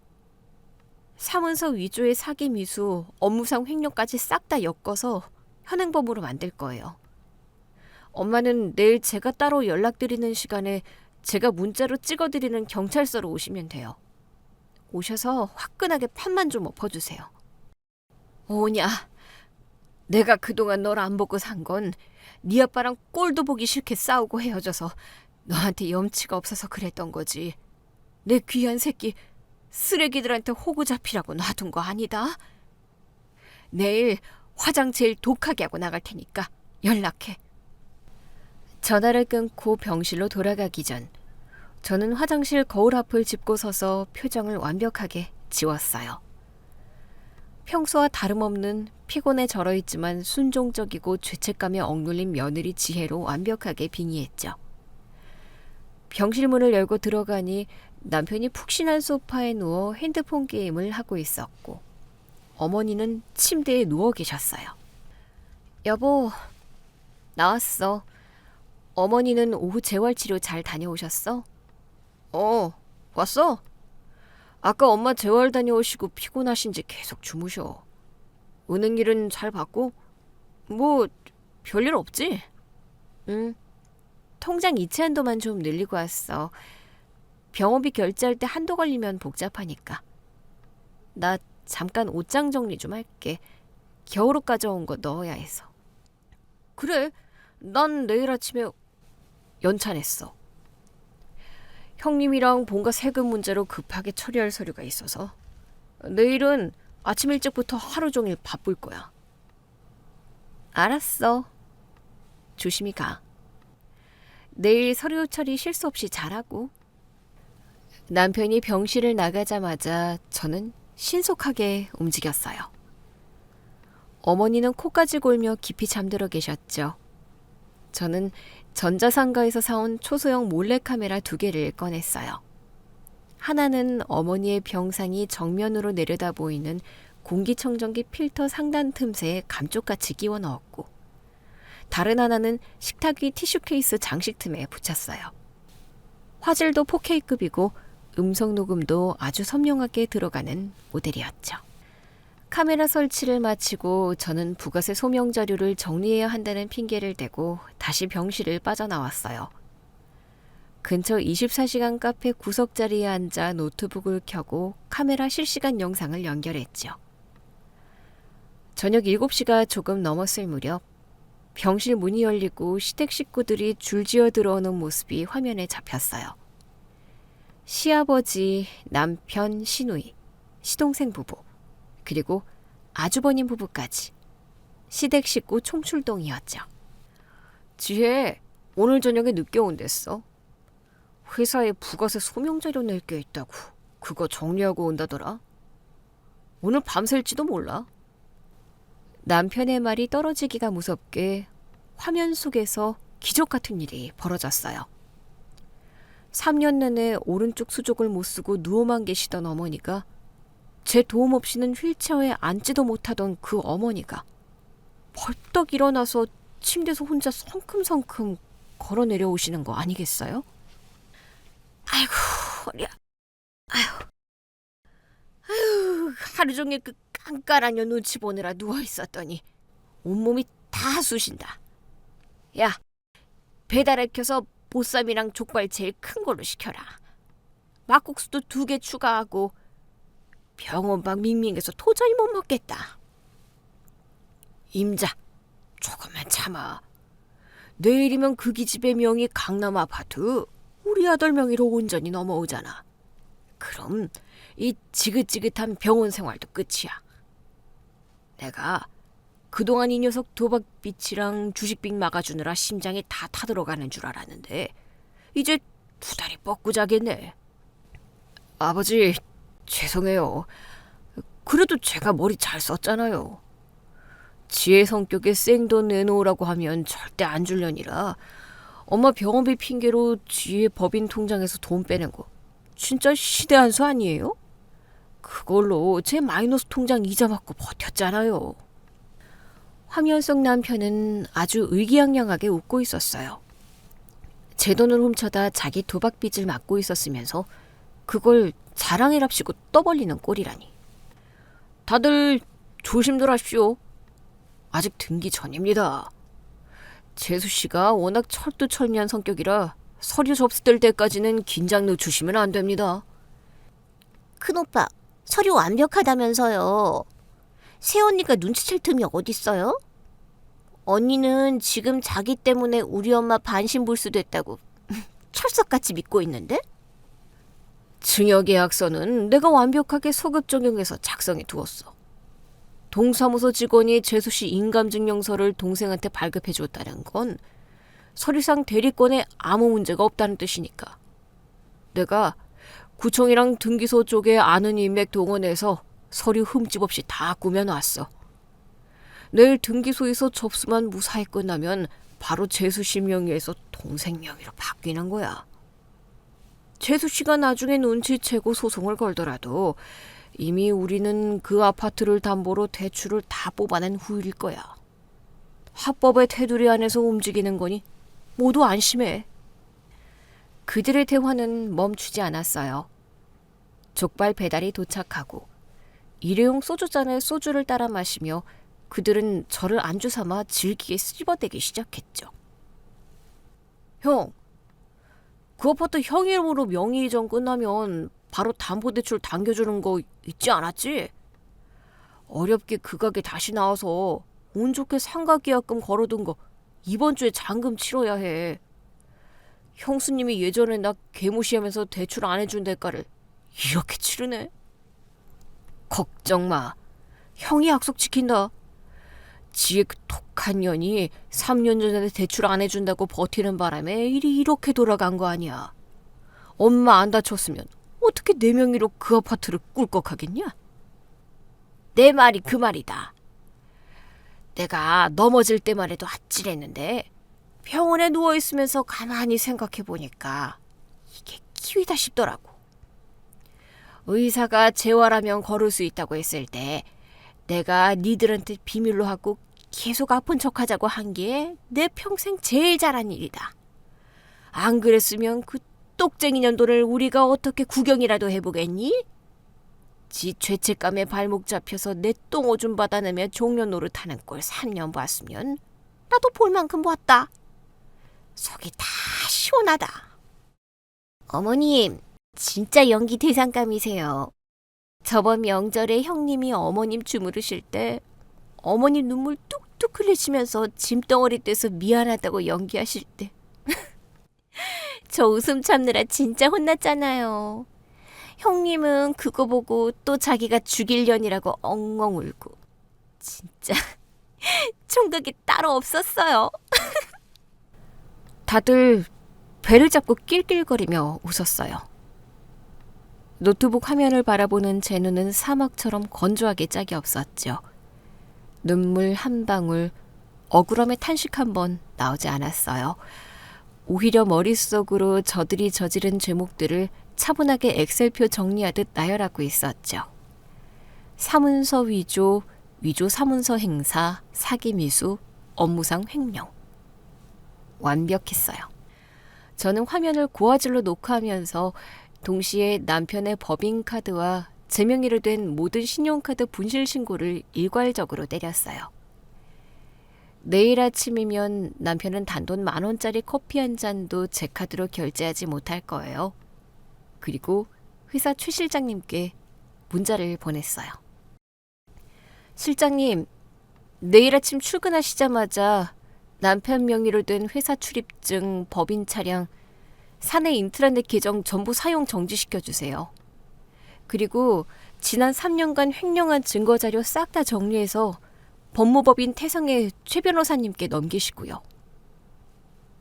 사문서 위조의 사기 미수, 업무상 횡령까지 싹 다 엮어서 현행범으로 만들 거예요. 엄마는 내일 제가 따로 연락드리는 시간에 제가 문자로 찍어드리는 경찰서로 오시면 돼요. 오셔서 화끈하게 판만 좀 엎어주세요. 오냐? 내가 그동안 널 안 보고 산 건 네 아빠랑 꼴도 보기 싫게 싸우고 헤어져서 너한테 염치가 없어서 그랬던 거지. 내 귀한 새끼 쓰레기들한테 호구 잡히라고 놔둔 거 아니다. 내일 화장 제일 독하게 하고 나갈 테니까 연락해. 전화를 끊고 병실로 돌아가기 전 저는 화장실 거울 앞을 짚고 서서 표정을 완벽하게 지웠어요. 평소와 다름없는 피곤에 절어있지만 순종적이고 죄책감에 억눌린 며느리 지혜로 완벽하게 빙의했죠. 병실 문을 열고 들어가니 남편이 푹신한 소파에 누워 핸드폰 게임을 하고 있었고 어머니는 침대에 누워 계셨어요. 여보, 나왔어. 어머니는 오후 재활치료 잘 다녀오셨어? 왔어? 아까 엄마 재활 다녀오시고 피곤하신지 계속 주무셔. 은행 일은 잘 받고? 뭐 별일 없지? 응. 통장 이체 한도만 좀 늘리고 왔어. 병원비 결제할 때 한도 걸리면 복잡하니까. 나 잠깐 옷장 정리 좀 할게. 겨울옷 가져온 거 넣어야 해서. 그래, 난 내일 아침에 연차냈어. 형님이랑 본가 세금 문제로 급하게 처리할 서류가 있어서 내일은 아침 일찍부터 하루 종일 바쁠 거야. 알았어. 조심히 가. 내일 서류 처리 실수 없이 잘하고. 남편이 병실을 나가자마자 저는 신속하게 움직였어요. 어머니는 코까지 골며 깊이 잠들어 계셨죠. 저는 전자상가에서 사온 초소형 몰래카메라 2개를 꺼냈어요. 하나는 어머니의 병상이 정면으로 내려다 보이는 공기청정기 필터 상단 틈새에 감쪽같이 끼워 넣었고, 다른 하나는 식탁 위 티슈 케이스 장식 틈에 붙였어요. 화질도 4K급이고 음성 녹음도 아주 선명하게 들어가는 모델이었죠. 카메라 설치를 마치고 저는 부가세 소명 자료를 정리해야 한다는 핑계를 대고 다시 병실을 빠져나왔어요. 근처 24시간 카페 구석자리에 앉아 노트북을 켜고 카메라 실시간 영상을 연결했죠. 저녁 7시가 조금 넘었을 무렵 병실 문이 열리고 시댁 식구들이 줄지어 들어오는 모습이 화면에 잡혔어요. 시아버지, 남편, 시누이, 시동생 부부, 그리고 아주버님 부부까지 시댁 식구 총출동이었죠. 지혜, 오늘 저녁에 늦게 온댔어. 회사에 부가세 소명자료 낼 게 있다고 그거 정리하고 온다더라. 오늘 밤샐지도 몰라. 남편의 말이 떨어지기가 무섭게 화면 속에서 기적 같은 일이 벌어졌어요. 3년 내내 오른쪽 수족을 못 쓰고 누워만 계시던 어머니가, 제 도움 없이는 휠체어에 앉지도 못하던 그 어머니가 벌떡 일어나서 침대에서 혼자 성큼성큼 걸어 내려오시는 거 아니겠어요? 아이고, 허리야. 아유, 하루 종일 그 깐깐하녀 눈치 보느라 누워 있었더니 온몸이 다 쑤신다. 야, 배달앱 켜서 보쌈이랑 족발 제일 큰 걸로 시켜라. 막국수도 2개 추가하고. 병원방 밍밍해서 도저히 못 먹겠다. 임자, 조금만 참아. 내일이면 그 기집애 명의 강남 아파트 우리 아들 명의로 온전히 넘어오잖아. 그럼 이 지긋지긋한 병원 생활도 끝이야. 내가 그동안 이 녀석 도박빚이랑 주식빚 막아주느라 심장이 다 타들어가는 줄 알았는데 이제 2다리 뻗고 자겠네. 아버지, 죄송해요. 그래도 제가 머리 잘 썼잖아요. 지혜 성격에 생돈 내놓으라고 하면 절대 안 줄려니라 엄마 병원비 핑계로 지혜 법인 통장에서 돈 빼는 거 진짜 시대 한 수 아니에요? 그걸로 제 마이너스 통장 이자 받고 버텼잖아요. 화면 속 남편은 아주 의기양양하게 웃고 있었어요. 제 돈을 훔쳐다 자기 도박빚을 막고 있었으면서 그걸 자랑이랍시고 떠벌리는 꼴이라니. 다들 조심들 하십시오. 아직 등기 전입니다. 재수씨가 워낙 철두철미한 성격이라 서류 접수될 때까지는 긴장 늦추시면 안 됩니다. 큰오빠, 서류 완벽하다면서요. 새언니가 눈치챌 틈이 어딨어요? 언니는 지금 자기 때문에 우리 엄마 반신불수됐다고 철석같이 믿고 있는데? 증여계약서는 내가 완벽하게 소급 적용해서 작성해 두었어. 동사무소 직원이 재수씨 인감증명서를 동생한테 발급해 줬다는 건 서류상 대리권에 아무 문제가 없다는 뜻이니까. 내가 구청이랑 등기소 쪽에 아는 인맥 동원해서 서류 흠집 없이 다 꾸며놨어. 내일 등기소에서 접수만 무사히 끝나면 바로 재수씨 명의에서 동생 명의로 바뀌는 거야. 재수씨가 나중에 눈치채고 소송을 걸더라도 이미 우리는 그 아파트를 담보로 대출을 다 뽑아낸 후일 거야. 합법의 테두리 안에서 움직이는 거니 모두 안심해. 그들의 대화는 멈추지 않았어요. 족발 배달이 도착하고 일회용 소주잔에 소주를 따라 마시며 그들은 저를 안주 삼아 질기게 씹어대기 시작했죠. 형, 그 아파트 형 이름으로 명의 이전 끝나면 바로 담보대출 당겨주는 거 있지 않았지? 어렵게 그 가게 다시 나와서 운 좋게 상가계약금 걸어둔 거 이번 주에 잔금 치러야 해. 형수님이 예전에 나 개무시하면서 대출 안 해준 대가를 이렇게 치르네. 걱정 마. 형이 약속 지킨다. 지의 그 독한 년이 3년 전에 대출 안 해준다고 버티는 바람에 일이 이렇게 돌아간 거 아니야. 엄마 안 다쳤으면 어떻게 내 명의로 그 아파트를 꿀꺽하겠냐? 내 말이 그 말이다. 내가 넘어질 때만 해도 아찔했는데 병원에 누워있으면서 가만히 생각해보니까 이게 기회다 싶더라고. 의사가 재활하면 걸을 수 있다고 했을 때 내가 니들한테 비밀로 하고 계속 아픈 척하자고 한 게 내 평생 제일 잘한 일이다. 안 그랬으면 그 똑쟁이 년도를 우리가 어떻게 구경이라도 해보겠니? 지 죄책감에 발목 잡혀서 내 똥오줌 받아내며 종려 노릇하는 꼴 3년 봤으면 나도 볼 만큼 봤다. 속이 다 시원하다. 어머님, 진짜 연기 대상감이세요. 저번 명절에 형님이 어머님 주무르실 때 어머님 눈물 뚝뚝 흘리시면서 짐덩어리 떼서 미안하다고 연기하실 때 저 웃음 참느라 진짜 혼났잖아요. 형님은 그거 보고 또 자기가 죽일 년이라고 엉엉 울고 진짜 총각이 따로 없었어요. 다들 배를 잡고 낄낄거리며 웃었어요. 노트북 화면을 바라보는 제 눈은 사막처럼 건조하게 짝이 없었죠. 눈물 한 방울, 억울함의 탄식 한 번 나오지 않았어요. 오히려 머릿속으로 저들이 저지른 죄목들을 차분하게 엑셀표 정리하듯 나열하고 있었죠. 사문서 위조, 위조 사문서 행사, 사기 미수, 업무상 횡령. 완벽했어요. 저는 화면을 고화질로 녹화하면서 동시에 남편의 법인카드와 제 명의로 된 모든 신용카드 분실 신고를 일괄적으로 때렸어요. 내일 아침이면 남편은 단돈 10,000원짜리 커피 한 잔도 제 카드로 결제하지 못할 거예요. 그리고 회사 최 실장님께 문자를 보냈어요. 실장님, 내일 아침 출근하시자마자 남편 명의로 된 회사 출입증, 법인 차량, 사내 인트라넷 계정 전부 사용 정지시켜주세요. 그리고 지난 3년간 횡령한 증거자료 싹 다 정리해서 법무법인 태성의 최 변호사님께 넘기시고요.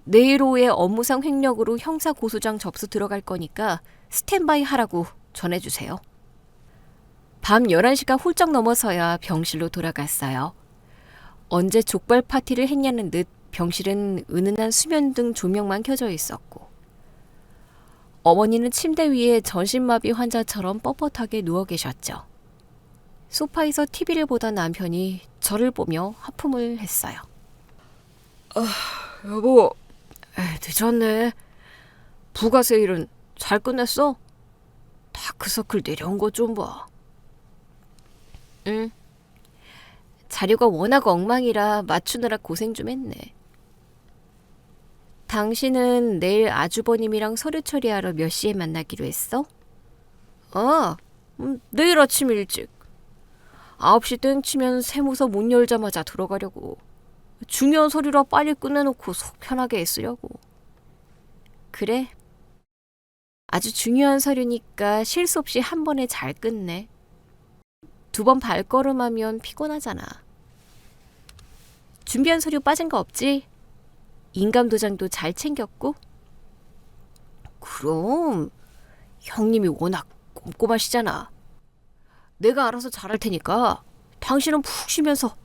내일 오후에 업무상 횡령으로 형사고소장 접수 들어갈 거니까 스탠바이 하라고 전해주세요. 밤 11시가 훌쩍 넘어서야 병실로 돌아갔어요. 언제 족발 파티를 했냐는 듯 병실은 은은한 수면등 조명만 켜져 있었고 어머니는 침대 위에 전신마비 환자처럼 뻣뻣하게 누워 계셨죠. 소파에서 TV를 보던 남편이 저를 보며 하품을 했어요. 여보, 늦었네. 부가세일은 잘 끝냈어? 다크서클 내려온 거 좀 봐. 응. 자료가 워낙 엉망이라 맞추느라 고생 좀 했네. 당신은 내일 아주버님이랑 서류 처리하러 몇 시에 만나기로 했어? 내일 아침 일찍. 9시 땡 치면 세무서 문 열자마자 들어가려고. 중요한 서류라 빨리 끝내놓고 속 편하게 애쓰려고. 그래? 아주 중요한 서류니까 실수 없이 한 번에 잘 끝내. 2번 발걸음하면 피곤하잖아. 준비한 서류 빠진 거 없지? 인감도장도 잘 챙겼고? 그럼 형님이 워낙 꼼꼼하시잖아. 내가 알아서 잘할 테니까 당신은 푹 쉬면서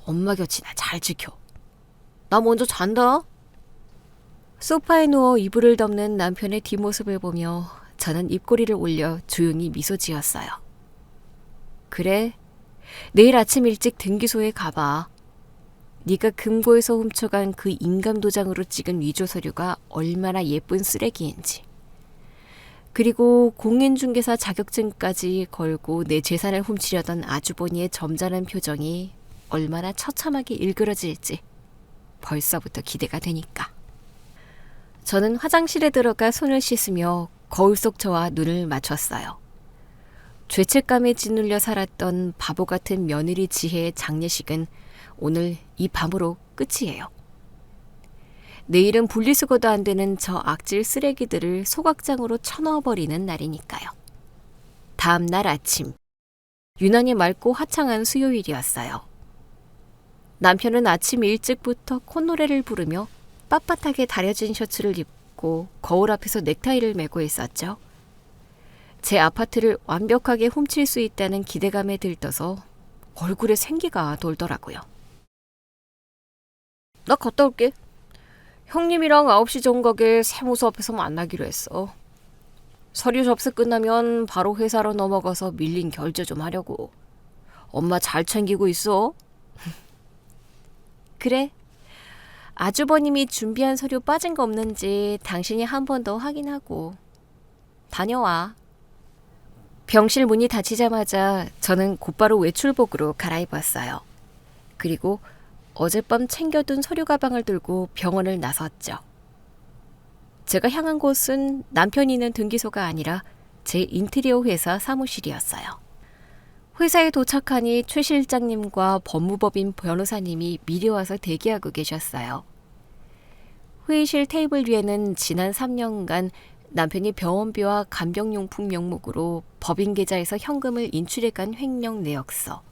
엄마 곁이나 잘 지켜. 나 먼저 잔다. 소파에 누워 이불을 덮는 남편의 뒷모습을 보며 저는 입꼬리를 올려 조용히 미소 지었어요. 그래, 내일 아침 일찍 등기소에 가봐. 네가 금고에서 훔쳐간 그 인감도장으로 찍은 위조 서류가 얼마나 예쁜 쓰레기인지. 그리고 공인중개사 자격증까지 걸고 내 재산을 훔치려던 아주버니의 점잖은 표정이 얼마나 처참하게 일그러질지 벌써부터 기대가 되니까. 저는 화장실에 들어가 손을 씻으며 거울 속 저와 눈을 맞췄어요. 죄책감에 짓눌려 살았던 바보 같은 며느리 지혜의 장례식은 오늘 이 밤으로 끝이에요. 내일은 분리수거도 안 되는 저 악질 쓰레기들을 소각장으로 쳐넣어버리는 날이니까요. 다음 날 아침, 유난히 맑고 화창한 수요일이었어요. 남편은 아침 일찍부터 콧노래를 부르며 빳빳하게 다려진 셔츠를 입고 거울 앞에서 넥타이를 메고 있었죠. 제 아파트를 완벽하게 훔칠 수 있다는 기대감에 들떠서 얼굴에 생기가 돌더라고요. 나 갔다 올게. 형님이랑 9시 정각에 세무서 앞에서 만나기로 했어. 서류 접수 끝나면 바로 회사로 넘어가서 밀린 결제 좀 하려고. 엄마 잘 챙기고 있어? 그래. 아주버님이 준비한 서류 빠진 거 없는지 당신이 한 번 더 확인하고. 다녀와. 병실 문이 닫히자마자 저는 곧바로 외출복으로 갈아입었어요. 그리고 어젯밤 챙겨둔 서류 가방을 들고 병원을 나섰죠. 제가 향한 곳은 남편이 있는 등기소가 아니라 제 인테리어 회사 사무실이었어요. 회사에 도착하니 최 실장님과 법무법인 변호사님이 미리 와서 대기하고 계셨어요. 회의실 테이블 위에는 지난 3년간 남편이 병원비와 간병용품 명목으로 법인 계좌에서 현금을 인출해간 횡령 내역서,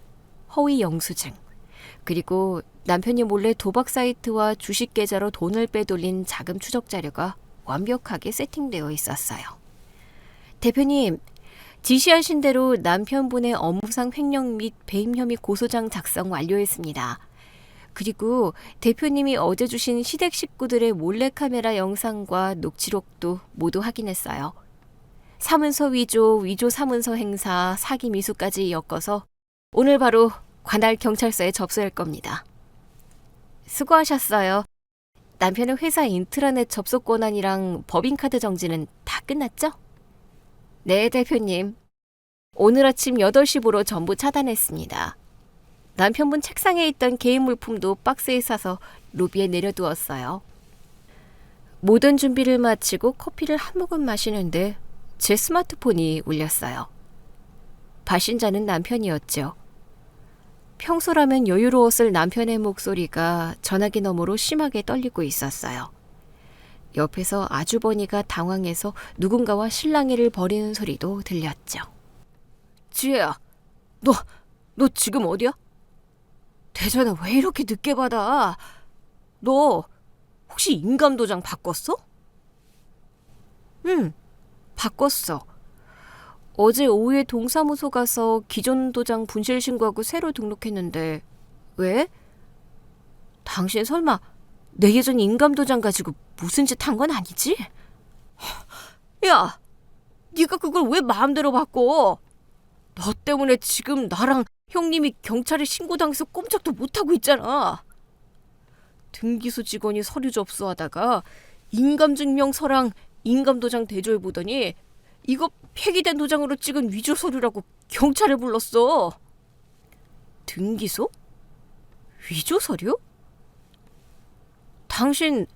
허위 영수증, 그리고 남편이 몰래 도박 사이트와 주식 계좌로 돈을 빼돌린 자금 추적 자료가 완벽하게 세팅되어 있었어요. 대표님, 지시하신 대로 남편분의 업무상 횡령 및 배임 혐의 고소장 작성 완료했습니다. 그리고 대표님이 어제 주신 시댁 식구들의 몰래카메라 영상과 녹취록도 모두 확인했어요. 사문서 위조 사문서 행사, 사기 미수까지 엮어서 오늘 바로 관할 경찰서에 접수할 겁니다. 수고하셨어요. 남편의 회사 인트라넷 접속 권한이랑 법인카드 정지는 다 끝났죠? 네, 대표님. 오늘 아침 8시부로 전부 차단했습니다. 남편분 책상에 있던 개인 물품도 박스에 싸서 로비에 내려두었어요. 모든 준비를 마치고 커피를 한 모금 마시는데 제 스마트폰이 울렸어요. 발신자는 남편이었죠. 평소라면 여유로웠을 남편의 목소리가 전화기 너머로 심하게 떨리고 있었어요. 옆에서 아주버니가 당황해서 누군가와 실랑이를 벌이는 소리도 들렸죠. 지혜야, 너 지금 어디야? 대전화 왜 이렇게 늦게 받아? 너 혹시 인감도장 바꿨어? 응, 바꿨어. 어제 오후에 동사무소 가서 기존 도장 분실 신고하고 새로 등록했는데 왜? 당신 설마 내 예전 인감도장 가지고 무슨 짓 한 건 아니지? 야, 네가 그걸 왜 마음대로 바꿔? 너 때문에 지금 나랑 형님이 경찰에 신고당해서 꼼짝도 못하고 있잖아. 등기소 직원이 서류 접수하다가 인감증명서랑 인감도장 대조해보더니 이거 폐기된 도장으로 찍은 위조 서류라고 경찰에 불렀어. 등기소? 위조 서류? 당신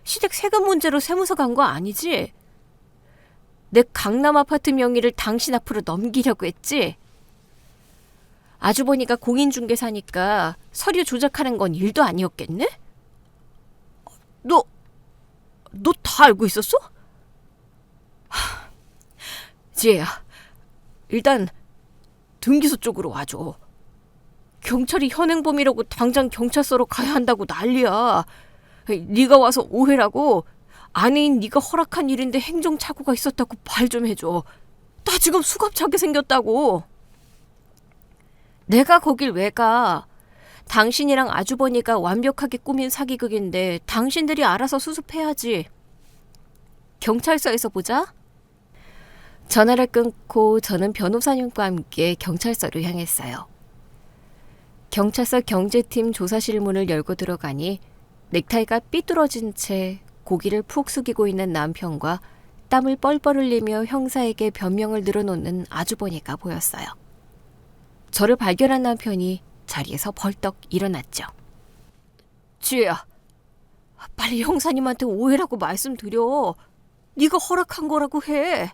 시댁 세금 문제로 세무서 간 거 아니지? 내 강남 아파트 명의를 당신 앞으로 넘기려고 했지? 아주버니가 공인중개사니까 서류 조작하는 건 일도 아니었겠네? 너 다 알고 있었어? 지혜야, 일단 등기소 쪽으로 와줘. 경찰이 현행범이라고 당장 경찰서로 가야 한다고 난리야. 네가 와서 오해라고 아내인 네가 허락한 일인데 행정착오가 있었다고 말 좀 해줘. 나 지금 수갑차게 생겼다고. 내가 거길 왜 가? 당신이랑 아주버니가 완벽하게 꾸민 사기극인데 당신들이 알아서 수습해야지. 경찰서에서 보자. 전화를 끊고 저는 변호사님과 함께 경찰서로 향했어요. 경찰서 경제팀 조사실 문을 열고 들어가니 넥타이가 삐뚤어진 채 고기를 푹 숙이고 있는 남편과 땀을 뻘뻘 흘리며 형사에게 변명을 늘어놓는 아주버니가 보였어요. 저를 발견한 남편이 자리에서 벌떡 일어났죠. 지혜야, 빨리 형사님한테 오해라고 말씀드려. 네가 허락한 거라고 해.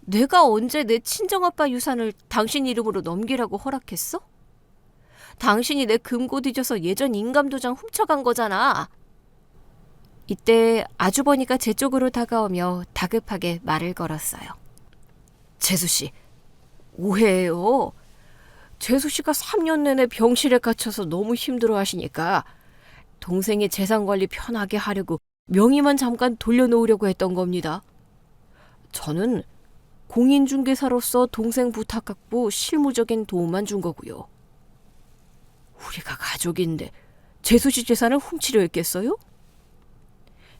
내가 언제 내 친정아빠 유산을 당신 이름으로 넘기라고 허락했어? 당신이 내 금고 뒤져서 예전 인감도장 훔쳐간 거잖아. 이때 아주버니가 제 쪽으로 다가오며 다급하게 말을 걸었어요. 재수씨, 오해예요. 재수씨가 3년 내내 병실에 갇혀서 너무 힘들어 하시니까 동생의 재산관리 편하게 하려고 명의만 잠깐 돌려놓으려고 했던 겁니다. 저는 공인중개사로서 동생 부탁받고 실무적인 도움만 준 거고요. 우리가 가족인데 재수씨 재산을 훔치려 했겠어요?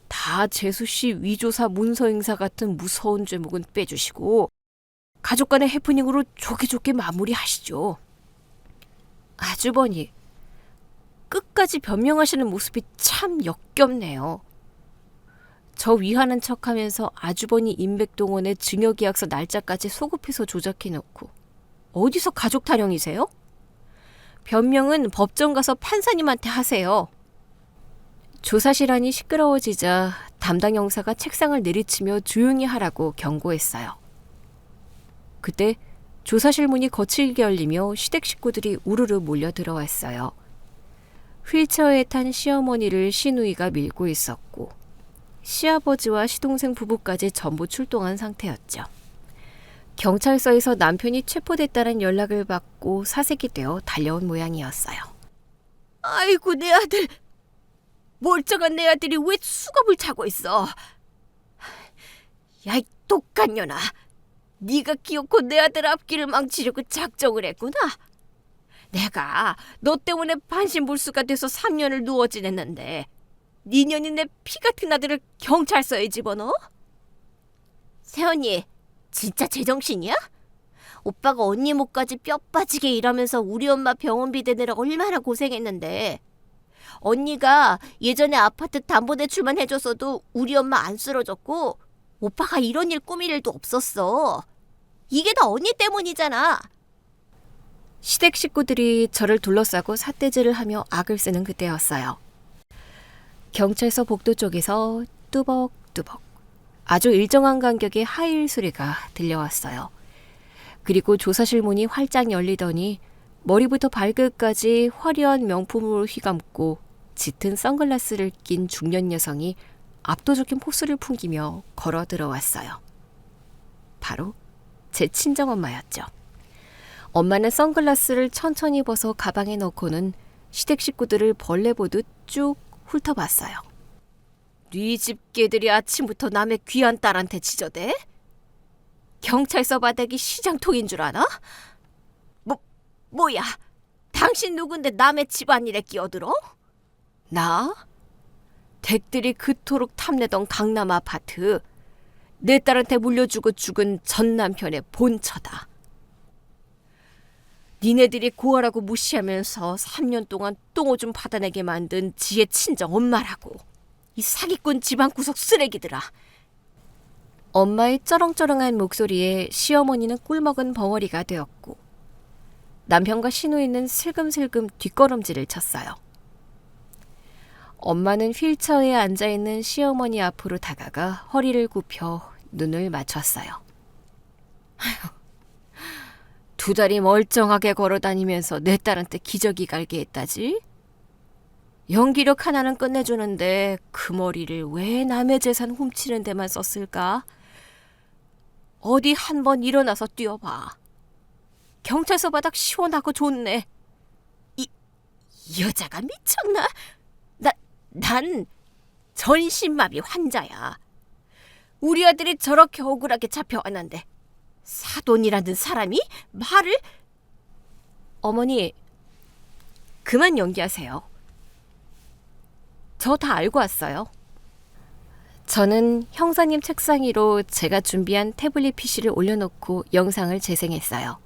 다 재수씨 위조사 문서행사 같은 무서운 죄목은 빼주시고 가족 간의 해프닝으로 좋게 마무리하시죠. 아주버니, 끝까지 변명하시는 모습이 참 역겹네요. 저 위하는 척하면서 아주버니 임백동원의 증여계약서 날짜까지 소급해서 조작해놓고 어디서 가족 타령이세요? 변명은 법정 가서 판사님한테 하세요. 조사실안이 시끄러워지자 담당 형사가 책상을 내리치며 조용히 하라고 경고했어요. 그때 조사실 문이 거칠게 열리며 시댁 식구들이 우르르 몰려 들어왔어요. 휠체어에 탄 시어머니를 시누이가 밀고 있었고 시아버지와 시동생 부부까지 전부 출동한 상태였죠. 경찰서에서 남편이 체포됐다는 연락을 받고 사색이 되어 달려온 모양이었어요. 아이고, 내 아들. 멀쩡한 내 아들이 왜 수갑을 차고 있어? 야, 이 독한 년아. 네가 기어코 내 아들 앞길을 망치려고 작정을 했구나. 내가 너 때문에 반신불수가 돼서 3년을 누워 지냈는데 네 년이 내 피 같은 아들을 경찰서에 집어넣어? 세연이, 진짜 제정신이야? 오빠가 언니 목까지 뼈 빠지게 일하면서 우리 엄마 병원비 대느라 얼마나 고생했는데 언니가 예전에 아파트 담보대출만 해줬어도 우리 엄마 안 쓰러졌고 오빠가 이런 일 꾸밀 일도 없었어. 이게 다 언니 때문이잖아. 시댁 식구들이 저를 둘러싸고 삿대질을 하며 악을 쓰는 그때였어요. 경찰서 복도 쪽에서 뚜벅뚜벅 아주 일정한 간격의 하이힐 소리가 들려왔어요. 그리고 조사실 문이 활짝 열리더니 머리부터 발끝까지 화려한 명품으로 휘감고 짙은 선글라스를 낀 중년 여성이 압도적인 포스를 풍기며 걸어 들어왔어요. 바로 제 친정엄마였죠. 엄마는 선글라스를 천천히 벗어 가방에 넣고는 시댁 식구들을 벌레 보듯 쭉 훑어봤어요. 네 집 개들이 아침부터 남의 귀한 딸한테 지저대? 경찰서 바닥이 시장통인 줄 아나? 뭐야? 당신 누군데 남의 집안일에 끼어들어? 나? 댁들이 그토록 탐내던 강남 아파트. 내 딸한테 물려주고 죽은 전 남편의 본처다. 니네들이 고아라고 무시하면서 3년 동안 똥오줌 받아내게 만든 지의 친정 엄마라고. 이 사기꾼 집안구석 쓰레기들아. 엄마의 쩌렁쩌렁한 목소리에 시어머니는 꿀먹은 벙어리가 되었고 남편과 시누이는 슬금슬금 뒷걸음질을 쳤어요. 엄마는 휠체어에 앉아있는 시어머니 앞으로 다가가 허리를 굽혀 눈을 맞췄어요. 아휴, 두 다리 멀쩡하게 걸어다니면서 내 딸한테 기저귀 갈게 했다지? 연기력 하나는 끝내주는데 그 머리를 왜 남의 재산 훔치는 데만 썼을까? 어디 한번 일어나서 뛰어봐. 경찰서 바닥 시원하고 좋네. 이 여자가 미쳤나? 난 전신마비 환자야. 우리 아들이 저렇게 억울하게 잡혀왔는데 사돈이라는 사람이 말을... 어머니, 그만 연기하세요. 저 다 알고 왔어요. 저는 형사님 책상 위로 제가 준비한 태블릿 PC를 올려놓고 영상을 재생했어요.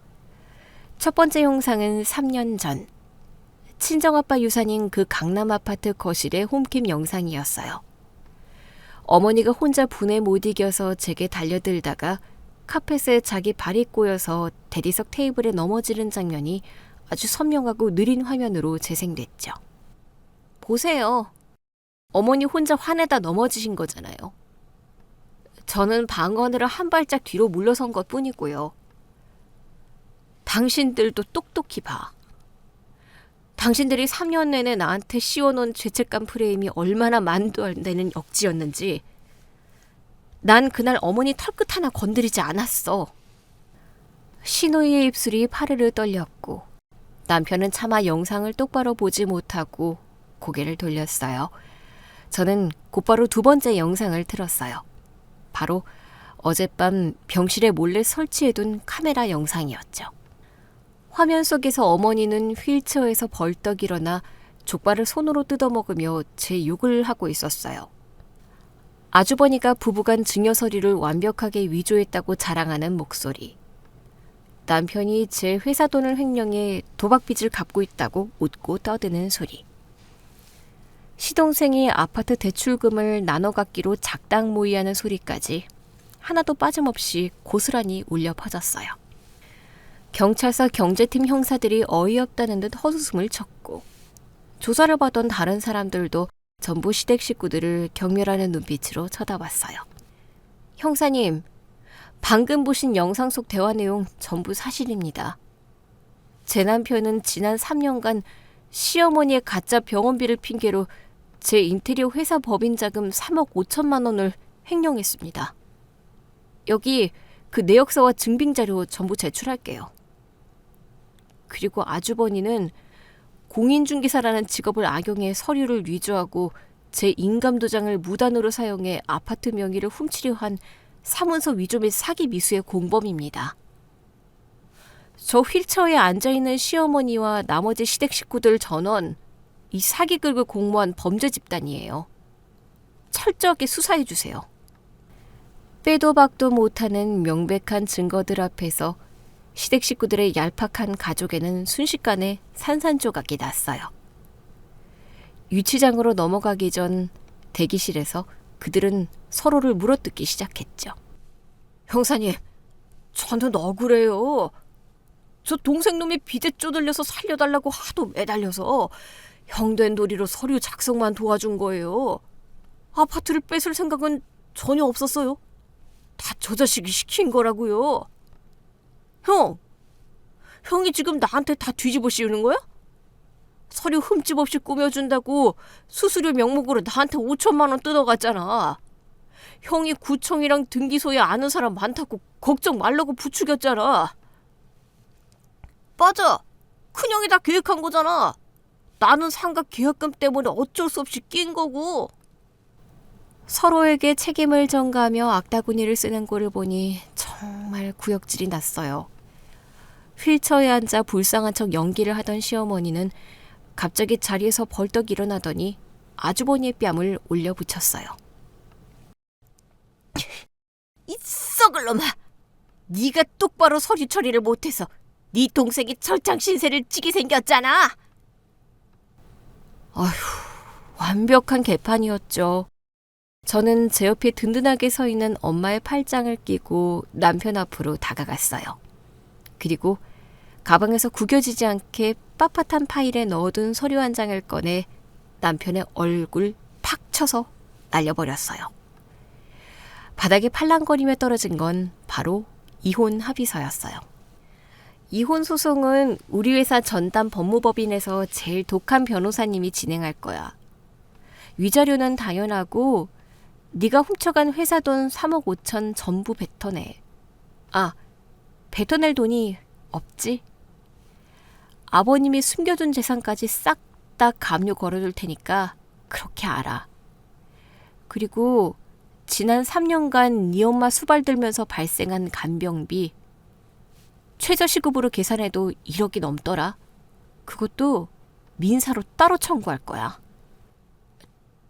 첫 번째 영상은 3년 전. 친정아빠 유산인 그 강남 아파트 거실의 홈캠 영상이었어요. 어머니가 혼자 분에 못 이겨서 제게 달려들다가 카펫에 자기 발이 꼬여서 대리석 테이블에 넘어지는 장면이 아주 선명하고 느린 화면으로 재생됐죠. 보세요. 어머니 혼자 화내다 넘어지신 거잖아요. 저는 방언으로 한 발짝 뒤로 물러선 것 뿐이고요. 당신들도 똑똑히 봐. 당신들이 3년 내내 나한테 씌워놓은 죄책감 프레임이 얼마나 만도 안 되는 억지였는지 난 그날 어머니 털끝 하나 건드리지 않았어. 신우이의 입술이 파르르 떨렸고 남편은 차마 영상을 똑바로 보지 못하고 고개를 돌렸어요. 저는 곧바로 두 번째 영상을 틀었어요. 바로 어젯밤 병실에 몰래 설치해둔 카메라 영상이었죠. 화면 속에서 어머니는 휠체어에서 벌떡 일어나 족발을 손으로 뜯어먹으며 제 욕을 하고 있었어요. 아주버니가 부부간 증여 서류를 완벽하게 위조했다고 자랑하는 목소리. 남편이 제 회사 돈을 횡령해 도박빚을 갚고 있다고 웃고 떠드는 소리. 시동생이 아파트 대출금을 나눠 갖기로 작당 모의하는 소리까지 하나도 빠짐없이 고스란히 울려 퍼졌어요. 경찰서 경제팀 형사들이 어이없다는 듯 헛웃음을 쳤고 조사를 받던 다른 사람들도 전부 시댁 식구들을 경멸하는 눈빛으로 쳐다봤어요. 형사님, 방금 보신 영상 속 대화 내용 전부 사실입니다. 제 남편은 지난 3년간 시어머니의 가짜 병원비를 핑계로 제 인테리어 회사 법인 자금 3억 5천만 원을 횡령했습니다. 여기 그 내역서와 증빙자료 전부 제출할게요. 그리고 아주버니는 공인중개사라는 직업을 악용해 서류를 위조하고 제 인감도장을 무단으로 사용해 아파트 명의를 훔치려 한 사문서 위조 및 사기 미수의 공범입니다. 저 휠체어에 앉아있는 시어머니와 나머지 시댁 식구들 전원 이 사기극을 공모한 범죄 집단이에요. 철저하게 수사해주세요. 빼도 박도 못하는 명백한 증거들 앞에서 시댁 식구들의 얄팍한 가족에는 순식간에 산산조각이 났어요. 유치장으로 넘어가기 전 대기실에서 그들은 서로를 물어뜯기 시작했죠. 형사님, 저는 억울해요. 저 동생놈이 빚에 쪼들려서 살려달라고 하도 매달려서 형된 도리로 서류 작성만 도와준 거예요. 아파트를 뺏을 생각은 전혀 없었어요. 다 저 자식이 시킨 거라고요. 형이 지금 나한테 다 뒤집어 씌우는 거야? 서류 흠집 없이 꾸며준다고 수수료 명목으로 나한테 5천만 원 뜯어갔잖아. 형이 구청이랑 등기소에 아는 사람 많다고 걱정 말라고 부추겼잖아. 맞아. 큰형이 다 계획한 거잖아. 나는 상가 계약금 때문에 어쩔 수 없이 낀 거고. 서로에게 책임을 전가하며 악다구니를 쓰는 꼴을 보니 정말 구역질이 났어요. 휠체어에 앉아 불쌍한 척 연기를 하던 시어머니는 갑자기 자리에서 벌떡 일어나더니 아주버니의 뺨을 올려붙였어요. 이 썩을 놈아! 네가 똑바로 서류 처리를 못해서 네 동생이 철장 신세를 지게 생겼잖아. 아휴, 완벽한 개판이었죠. 저는 제 옆에 든든하게 서 있는 엄마의 팔짱을 끼고 남편 앞으로 다가갔어요. 그리고 가방에서 구겨지지 않게 빳빳한 파일에 넣어둔 서류 한 장을 꺼내 남편의 얼굴 팍 쳐서 날려버렸어요. 바닥에 팔랑거리며 떨어진 건 바로 이혼 합의서였어요. 이혼 소송은 우리 회사 전담 법무법인에서 제일 독한 변호사님이 진행할 거야. 위자료는 당연하고 네가 훔쳐간 회사 돈 3억 5천 전부 뱉어내. 뱉어낼 돈이 없지? 아버님이 숨겨둔 재산까지 싹 다 감료 걸어둘 테니까 그렇게 알아. 그리고 지난 3년간 네 엄마 수발 들면서 발생한 간병비 최저시급으로 계산해도 1억이 넘더라. 그것도 민사로 따로 청구할 거야.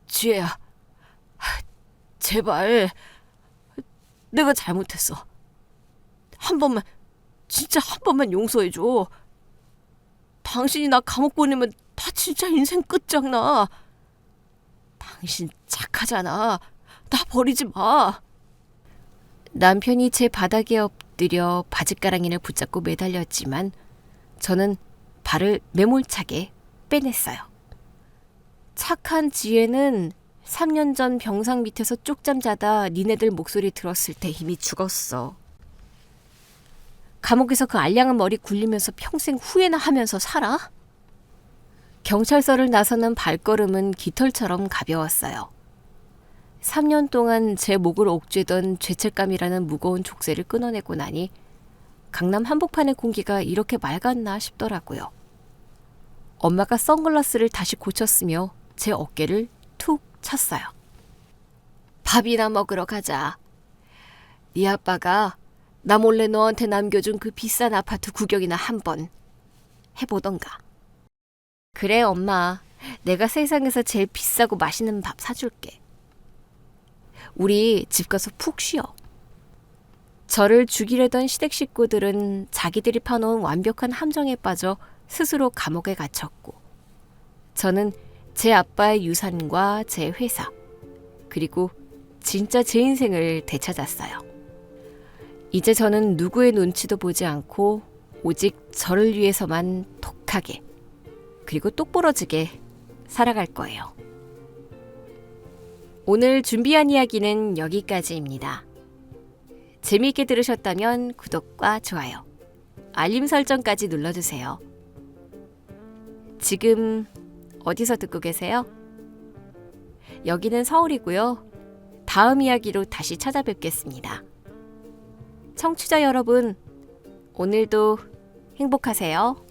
지혜야, 제발 내가 잘못했어. 한 번만, 진짜 한 번만 용서해줘. 당신이 나 감옥 보내면 나 진짜 인생 끝장나. 당신 착하잖아. 나 버리지 마. 남편이 제 바닥에 엎드려 바짓가랑이를 붙잡고 매달렸지만 저는 발을 매몰차게 빼냈어요. 착한 지혜는 3년 전 병상 밑에서 쪽잠 자다 니네들 목소리 들었을 때 이미 죽었어. 감옥에서 그 알량한 머리 굴리면서 평생 후회나 하면서 살아? 경찰서를 나서는 발걸음은 깃털처럼 가벼웠어요. 3년 동안 제 목을 옥죄던 죄책감이라는 무거운 족쇄를 끊어내고 나니 강남 한복판의 공기가 이렇게 맑았나 싶더라고요. 엄마가 선글라스를 다시 고쳤으며 제 어깨를 툭 쳤어요. 밥이나 먹으러 가자. 네 아빠가 나 몰래 너한테 남겨준 그 비싼 아파트 구경이나 한번 해보던가. 그래 엄마, 내가 세상에서 제일 비싸고 맛있는 밥 사줄게. 우리 집 가서 푹 쉬어. 저를 죽이려던 시댁 식구들은 자기들이 파놓은 완벽한 함정에 빠져 스스로 감옥에 갇혔고, 저는 제 아빠의 유산과 제 회사, 그리고 진짜 제 인생을 되찾았어요. 이제 저는 누구의 눈치도 보지 않고 오직 저를 위해서만 독하게, 그리고 똑부러지게 살아갈 거예요. 오늘 준비한 이야기는 여기까지입니다. 재미있게 들으셨다면 구독과 좋아요, 알림 설정까지 눌러주세요. 지금 어디서 듣고 계세요? 여기는 서울이고요. 다음 이야기로 다시 찾아뵙겠습니다. 청취자 여러분, 오늘도 행복하세요.